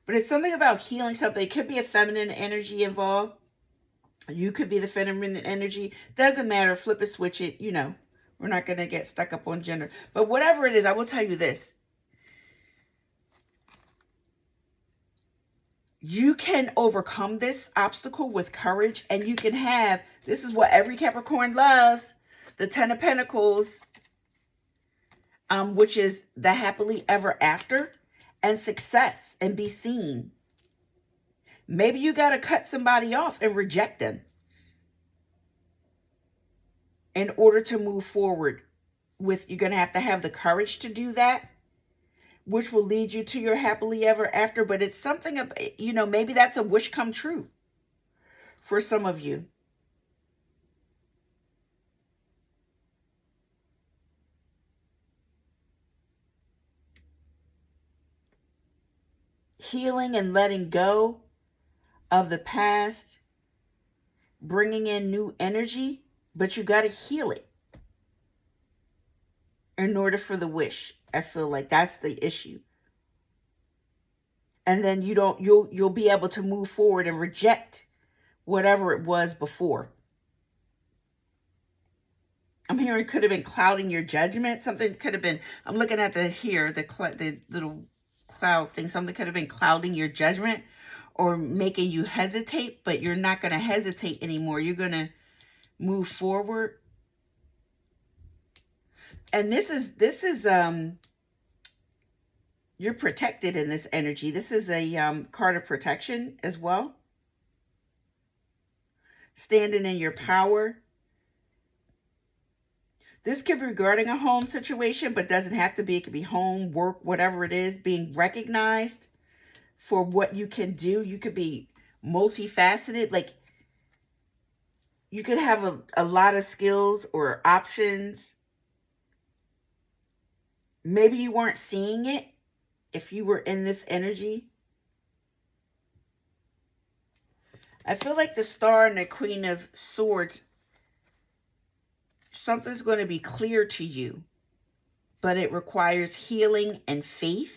But it's something about healing something. It could be a feminine energy involved. You could be the feminine energy. Doesn't matter. Flip it, switch it. You know, we're not going to get stuck up on gender. But whatever it is, I will tell you this. You can overcome this obstacle with courage, and you can have, this is what every Capricorn loves, the Ten of Pentacles, which is the happily ever after, and success, and be seen. Maybe you got to cut somebody off and reject them in order to move forward with, you're going to have the courage to do that, which will lead you to your happily ever after. But it's something, you know, maybe that's a wish come true for some of you. Healing and letting go of the past, bringing in new energy, but you got to heal it in order for the wish. I feel like that's the issue. And then you'll be able to move forward and reject whatever it was before. I'm hearing could have been clouding your judgment. Something could have been, I'm looking at the little cloud thing. Something could have been clouding your judgment or making you hesitate, but you're not going to hesitate anymore. You're going to move forward. And this is you're protected in this energy. This is a card of protection as well. Standing in your power. This could be regarding a home situation, but doesn't have to be. It could be home, work, whatever it is. Being recognized for what you can do. You could be multifaceted. Like, you could have a lot of skills or options. Maybe you weren't seeing it if you were in this energy. I feel like the Star and the Queen of Swords, something's going to be clear to you, but it requires healing and faith.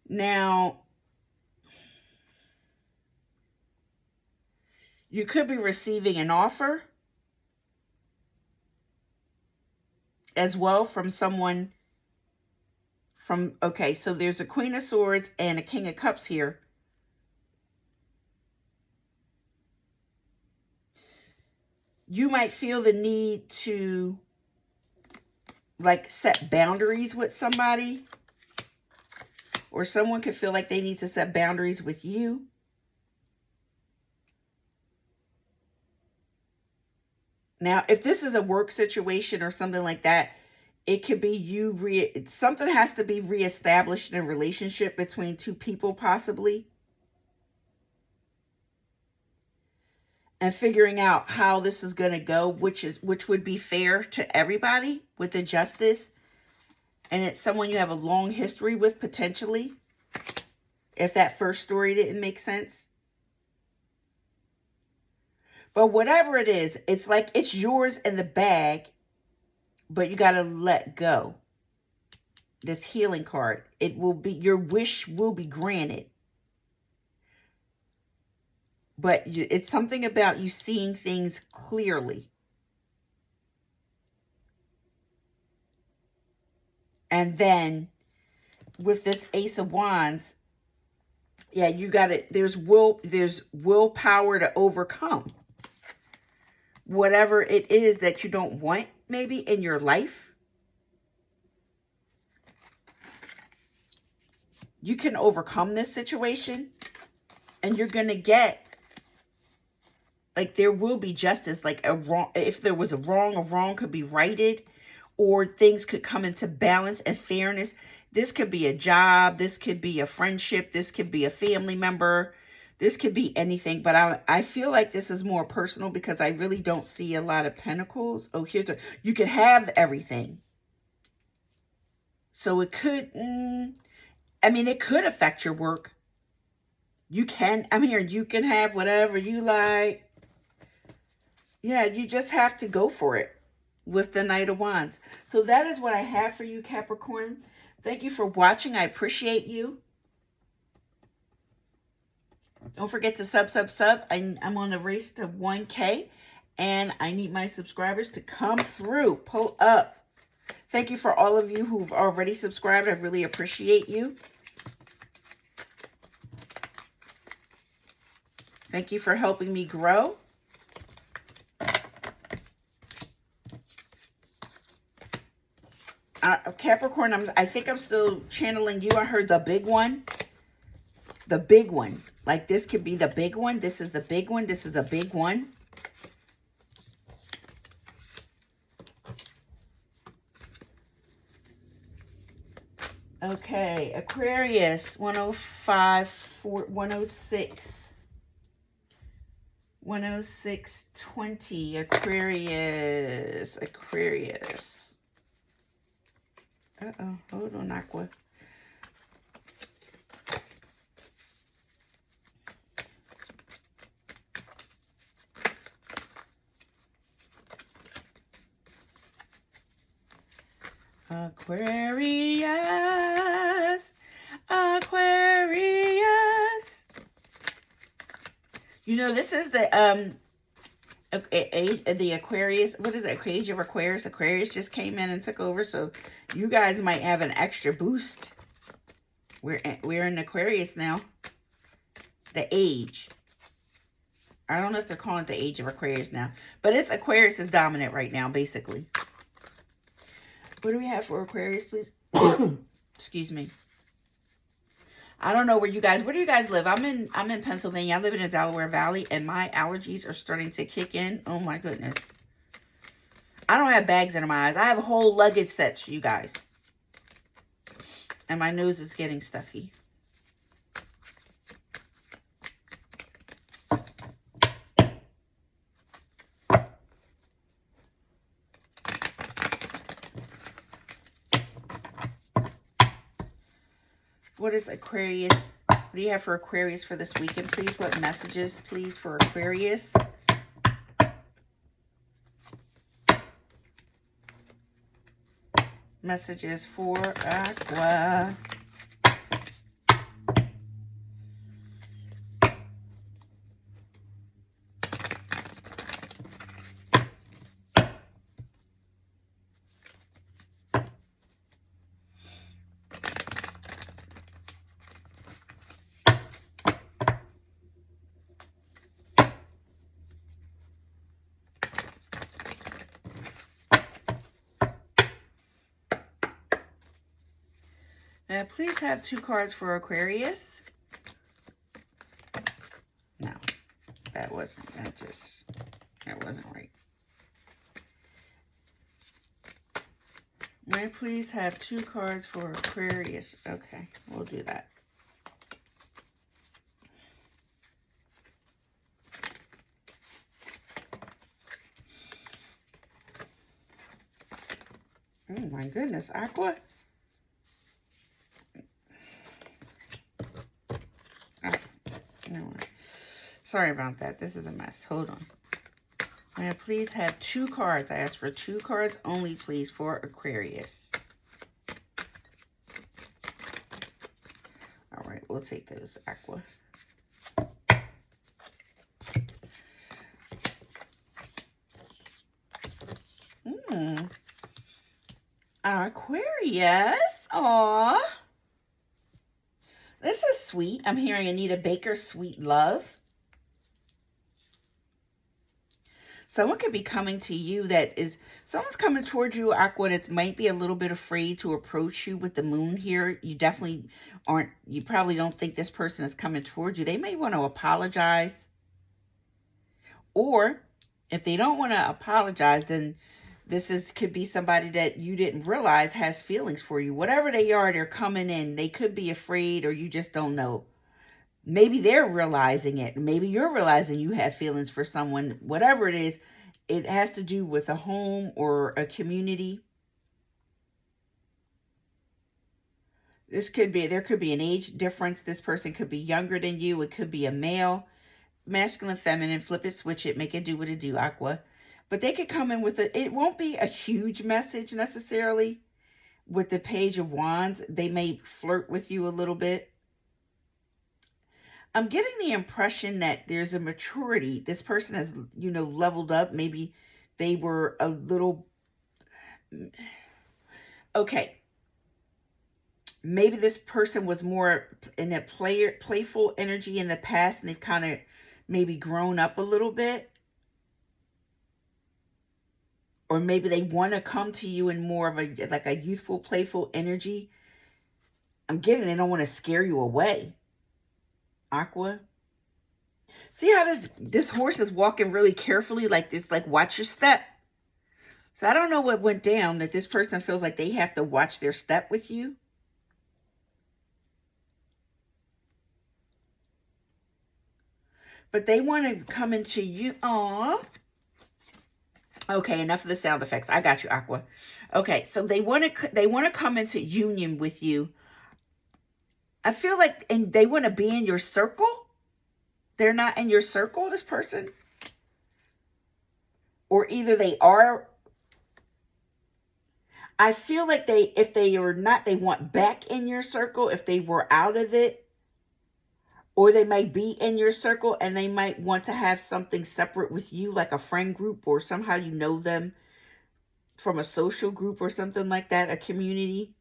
Now, you could be receiving an offer as well from someone from, okay, so there's a Queen of Swords and a King of Cups here. You might feel the need to, like, set boundaries with somebody, or someone could feel like they need to set boundaries with you. Now, if this is a work situation or something like that, it could be something has to be reestablished in a relationship between two people, possibly. And figuring out how this is going to go, which would be fair to everybody with the justice. And it's someone you have a long history with, potentially, if that first story didn't make sense. But whatever it is, it's like it's yours in the bag, but you got to let go. This healing card, it will be, your wish will be granted. But it's something about you seeing things clearly. And then with this Ace of Wands, yeah, you got it. There's willpower to overcome whatever it is that you don't want maybe in your life. You can overcome this situation, and you're going to get, like, there will be justice. Like, a wrong, if there was a wrong could be righted, or things could come into balance and fairness. This could be a job. This could be a friendship. This could be a family member. This could be anything. But I feel like this is more personal because I really don't see a lot of pentacles. Oh, here's a, you could have everything. So it could, I mean, it could affect your work. You can, I'm hearing you can have whatever you like. Yeah, you just have to go for it with the Knight of Wands. So that is what I have for you, Capricorn. Thank you for watching. I appreciate you. Don't forget to sub. I'm on a race to 1K, and I need my subscribers to come through. Pull up. Thank you for all of you who've already subscribed. I really appreciate you. Thank you for helping me grow. Capricorn, I think I'm still channeling you. I heard the big one. The big one. Like, this could be the big one. This is the big one. This is a big one. Okay, Aquarius, 105, 106. 106.20. Aquarius. Uh-oh, hold on, Aqua. Aquarius. You know, this is the Aquarius. What is it? Age of Aquarius. Aquarius just came in and took over, so you guys might have an extra boost. We're in Aquarius now. The age. I don't know if they're calling it the age of Aquarius now, but it's Aquarius is dominant right now, basically. What do we have for Aquarius, please? Excuse me. I don't know where do you guys live? I'm in Pennsylvania. I live in the Delaware Valley, and my allergies are starting to kick in. Oh my goodness. I don't have bags under my eyes. I have whole luggage sets for you guys. And my nose is getting stuffy. What is Aquarius? What do you have for Aquarius for this weekend, please? What messages, please, for Aquarius? Messages for Aqua. Please have 2 cards for Aquarius. No, that wasn't right. May I please have 2 cards for Aquarius? Okay, we'll do that. Oh my goodness, Aqua. Sorry about that. This is a mess. Hold on. May I please have 2 cards? I asked for 2 cards only, please, for Aquarius. All right, we'll take those, Aqua. Aquarius. Aw. This is sweet. I'm hearing Anita Baker, Sweet Love. Someone could be coming to you someone's coming towards you, Aqua, that might be a little bit afraid to approach you with the moon here. You probably don't think this person is coming towards you. They may want to apologize. Or if they don't want to apologize, then could be somebody that you didn't realize has feelings for you. Whatever they are, they're coming in. They could be afraid, or you just don't know. Maybe they're realizing it. Maybe you're realizing you have feelings for someone. Whatever it is, it has to do with a home or a community. There could be an age difference. This person could be younger than you. It could be a male, masculine, feminine. Flip it, switch it, make it do what it do, Aqua. But they could come in with it won't be a huge message necessarily. With the Page of Wands, they may flirt with you a little bit. I'm getting the impression that there's a maturity. This person has, leveled up. Maybe they were a little... Okay. Maybe this person was more in a playful energy in the past, and they've kind of maybe grown up a little bit. Or maybe they want to come to you in more of a youthful, playful energy. I'm getting they don't want to scare you away. Aqua. See how this horse is walking really carefully, like this, like watch your step. So I don't know what went down that this person feels like they have to watch their step with you. But they want to come into you. Aww. Okay, enough of the sound effects. I got you, Aqua. Okay, so they want to come into union with you. I feel like, and they want to be in your circle. They're not in your circle, this person. Or either they are. I feel like if they are not, they want back in your circle if they were out of it. Or they might be in your circle and they might want to have something separate with you, like a friend group, or somehow you know them from a social group or something like that, a community.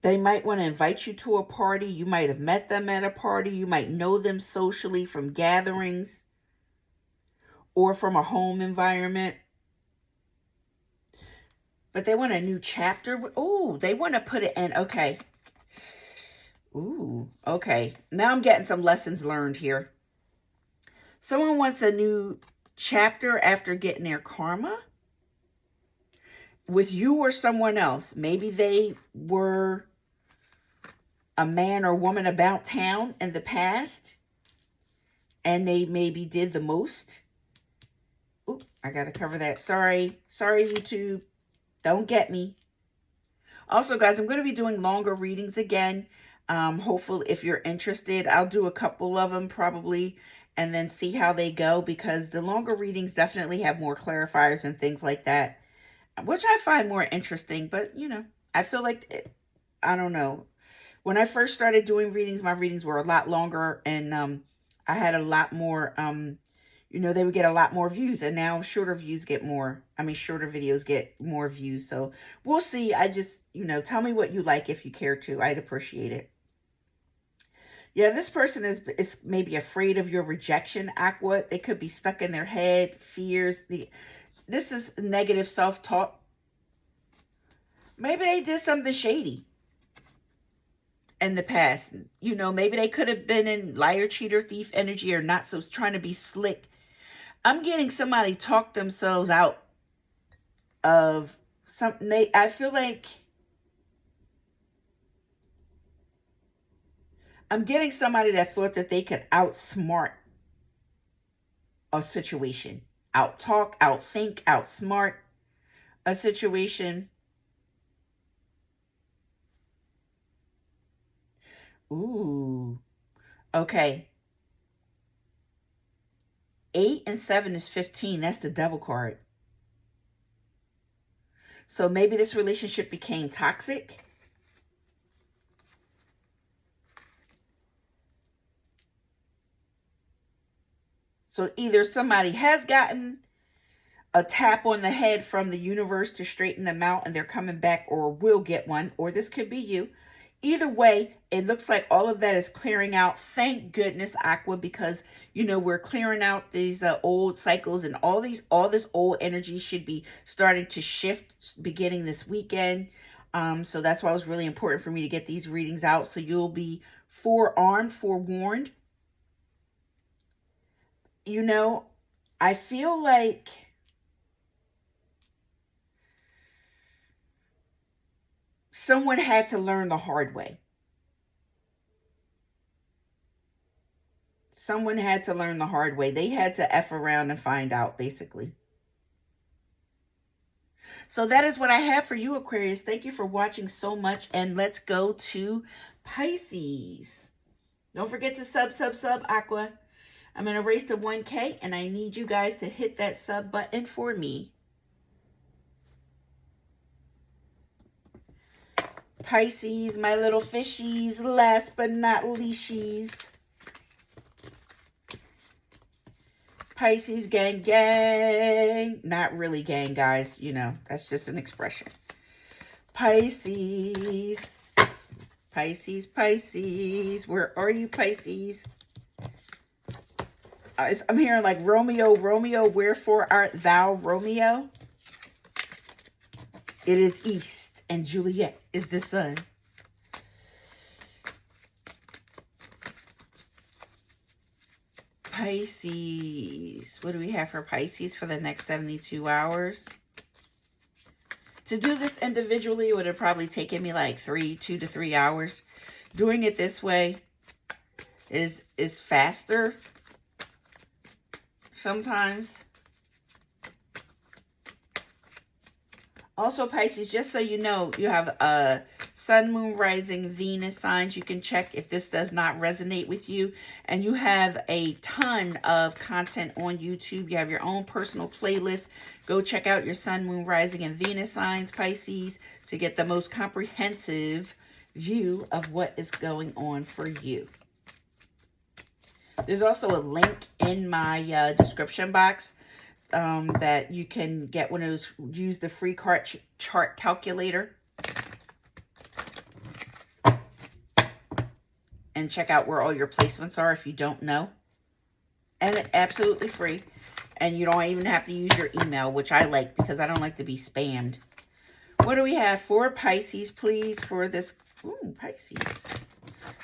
They might want to invite you to a party. You might have met them at a party. You might know them socially from gatherings or from a home environment. But they want a new chapter. Oh, they want to put it in. Okay. Ooh, okay. Now I'm getting some lessons learned here. Someone wants a new chapter after getting their karma with you or someone else. Maybe they were a man or woman about town in the past, and they maybe did the most. Ooh, I got to cover that. Sorry, YouTube. Don't get me. Also, guys, I'm going to be doing longer readings again. Hopefully, if you're interested, I'll do a couple of them probably, and then see how they go, because the longer readings definitely have more clarifiers and things like that, which I find more interesting. But, I feel like, I don't know. When I first started doing readings, my readings were a lot longer, and I had a lot more, they would get a lot more views, and now shorter videos get more views. So we'll see. I just, tell me what you like if you care to. I'd appreciate it. Yeah, this person is maybe afraid of your rejection, Aqua. They could be stuck in their head, fears. This is negative self-talk. Maybe they did something shady in the past. Maybe they could have been in liar, cheater, thief energy, or not, so trying to be slick. I'm getting somebody talk themselves out of something. I feel like I'm getting somebody that thought that they could outsmart a situation. Out-talk, outthink, outsmart a situation. Ooh. Okay. 8 and 7 is 15. That's the devil card. So maybe this relationship became toxic. So either somebody has gotten a tap on the head from the universe to straighten them out and they're coming back, or will get one, or this could be you. either way, it looks like all of that is clearing out. Thank goodness, Aqua, because, you know, we're clearing out these old cycles, and all this old energy should be starting to shift beginning this weekend. So that's why it was really important for me to get these readings out, so you'll be forearmed, forewarned. You know, I feel like someone had to learn the hard way. Someone had to learn the hard way. They had to F around and find out, basically. So that is what I have for you, Aquarius. Thank you for watching so much. And let's go to Pisces. Don't forget to sub, Aqua. I'm going to race to 1K, and I need you guys to hit that sub button for me. Pisces, my little fishies, last but not leasties. Pisces, gang, gang. Not really gang, guys. You know, that's just an expression. Pisces. Pisces, Pisces. Where are you, Pisces? I'm hearing like Romeo, Romeo, wherefore art thou, Romeo? It is east, and Juliet is the sun. Pisces. What do we have for Pisces for the next 72 hours? To do this individually, it would have probably taken me like 2 to 3 hours. Doing it this way is faster sometimes. Also, Pisces, just so you know, you have Sun, Moon, Rising, Venus signs. You can check if this does not resonate with you. And you have a ton of content on YouTube. You have your own personal playlist. Go check out your Sun, Moon, Rising, and Venus signs, Pisces, to get the most comprehensive view of what is going on for you. There's also a link in my description box that you can get one of those, use the free chart calculator and check out where all your placements are if you don't know. And it's absolutely free. And you don't even have to use your email, which I like because I don't like to be spammed. What do we have for Pisces, please, for this? Ooh, Pisces.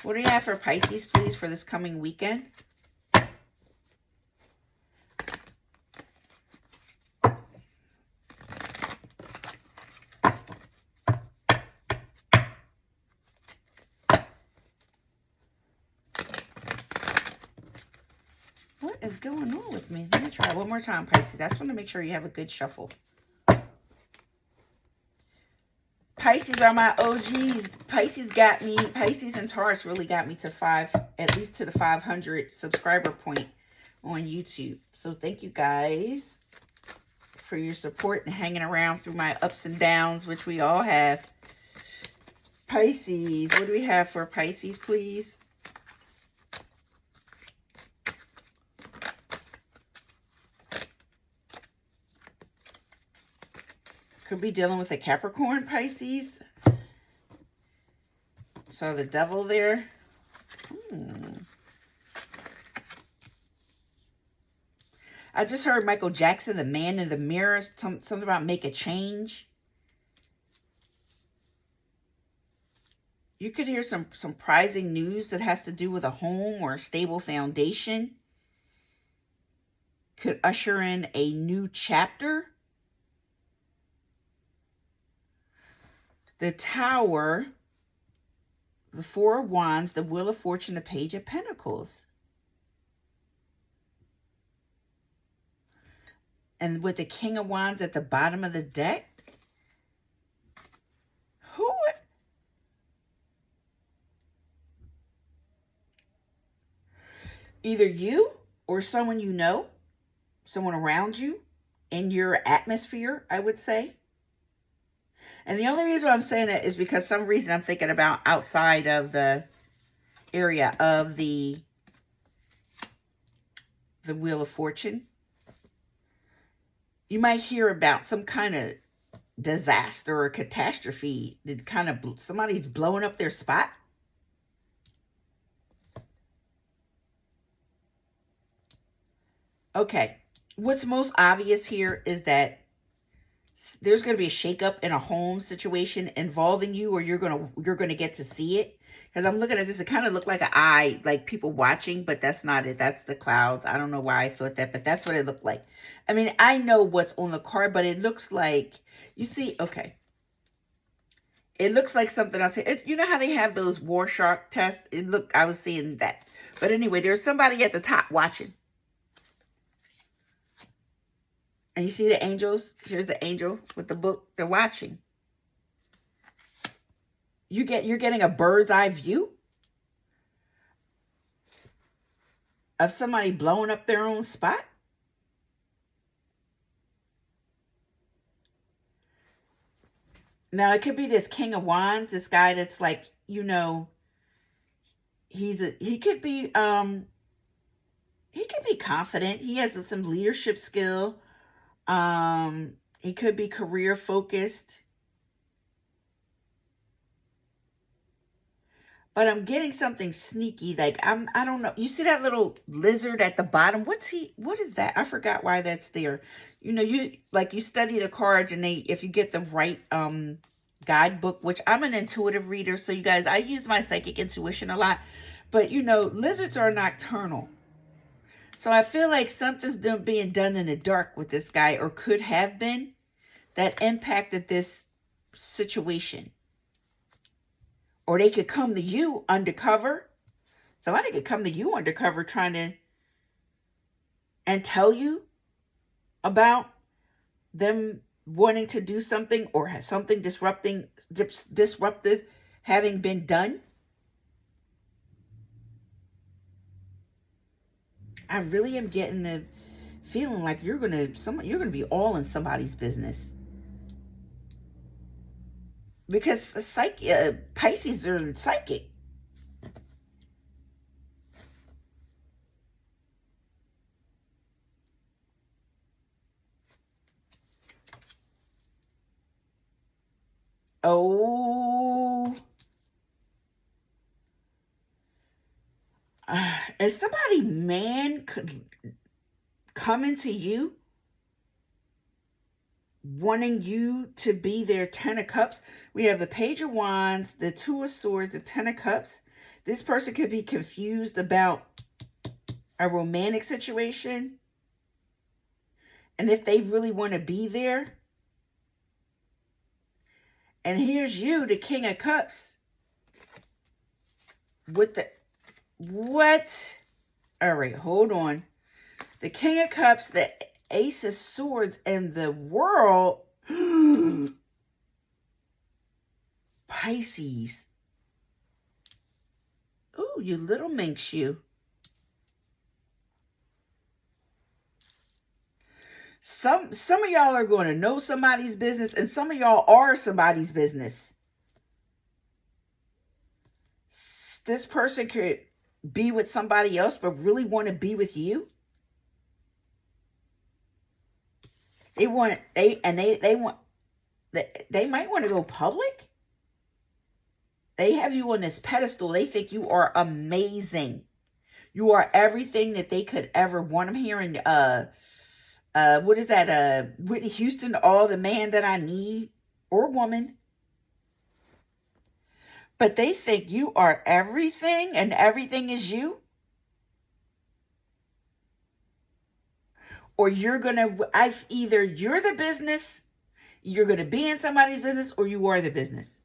What do we have for Pisces, please, for this coming weekend? What is going on with me? Let me try one more time, Pisces. I just want to make sure you have a good shuffle. Pisces are my OGs. Pisces got me. Pisces and Taurus really got me to at least to the 500 subscriber point on YouTube. So thank you guys for your support and hanging around through my ups and downs, which we all have. Pisces, what do we have for Pisces, please? Could be dealing with a Capricorn, Pisces. So the devil there. I just heard Michael Jackson, The Man in the Mirror, something about make a change. You could hear some surprising news that has to do with a home or a stable foundation. Could usher in a new chapter. The Tower, the Four of Wands, the Wheel of Fortune, the Page of Pentacles. And with the King of Wands at the bottom of the deck. Who? Either you or someone you know, someone around you, in your atmosphere, I would say. And the only reason why I'm saying that is because some reason I'm thinking about outside of the area of the Wheel of Fortune. You might hear about some kind of disaster or catastrophe. Did kind of somebody's blowing up their spot? Okay. What's most obvious here is that there's going to be a shakeup in a home situation involving you, or you're going to get to see it. Because I'm looking at this, it kind of looked like an eye, like people watching, but that's not it. That's the clouds. I don't know why I thought that, but that's what it looked like. I mean, I know what's on the card, but it looks like, you see, okay. It looks like something else. You know how they have those war shark tests? I was seeing that. But anyway, there's somebody at the top watching. And you see the angels? Here's the angel with the book. They're watching. You're getting a bird's eye view of somebody blowing up their own spot. Now, it could be this King of Wands, this guy that's like, you know, he could be confident. He has some leadership skill. He could be career focused. But I'm getting something sneaky. Like, I don't know. You see that little lizard at the bottom? What is that? I forgot why that's there. You know, you study the cards, and if you get the right guidebook, which I'm an intuitive reader, so you guys, I use my psychic intuition a lot. But you know, lizards are nocturnal. So I feel like something's being done in the dark with this guy, or could have been, that impacted this situation. Or they could come to you undercover. Somebody could come to you undercover and tell you about them wanting to do something, or has something disruptive having been done. I really am getting the feeling like you're gonna be all in somebody's business. Because Pisces are psychic. Oh. Is somebody coming to you, wanting you to be their 10 of Cups? We have the Page of Wands, the Two of Swords, the 10 of Cups. This person could be confused about a romantic situation, and if they really want to be there. And here's you, the King of Cups, with the what? All right, hold on. The King of Cups, the Ace of Swords, and the World. Pisces. Ooh, you little minx, you. Some of y'all are going to know somebody's business, and some of y'all are somebody's business. This person could be with somebody else, but really want to be with you. They might want to go public. They have you on this pedestal. They think you are amazing. You are everything that they could ever want. I'm hearing, what is that? Whitney Houston, all the man that I need, or woman. But they think you are everything, and everything is you. Or you're the business, you're going to be in somebody's business, or you are the business.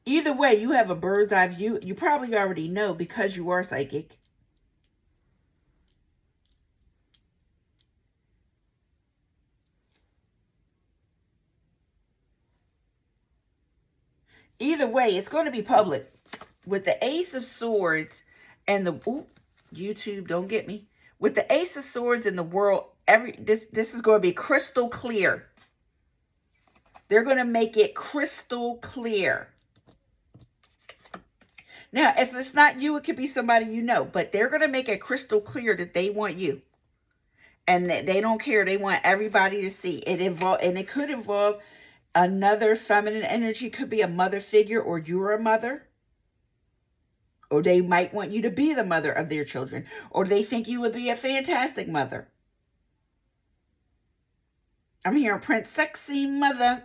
Either way, you have a bird's eye view. You probably already know because you are psychic. Either way, it's going to be public. With the Ace of Swords and the YouTube, don't get me. With the Ace of Swords and the World, this is going to be crystal clear. They're going to make it crystal clear. Now, if it's not you, it could be somebody you know, but they're going to make it crystal clear that they want you. And they don't care. They want everybody to see it. And it could involve Another feminine energy could be a mother figure, or you're a mother. Or they might want you to be the mother of their children. Or they think you would be a fantastic mother. I'm hearing Prince Sexy Mother.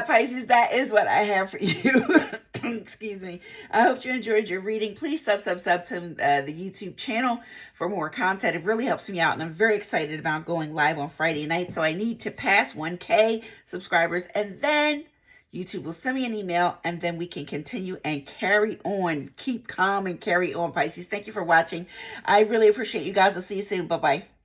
Pisces, that is what I have for you. Excuse me. I hope you enjoyed your reading. Please sub to the YouTube channel for more content. It really helps me out, and I'm very excited about going live on Friday night. So I need to pass 1K subscribers, and then YouTube will send me an email, and then we can continue and carry on. Keep calm and carry on, Pisces. Thank you for watching. I really appreciate you guys. I'll see you soon. Bye-bye.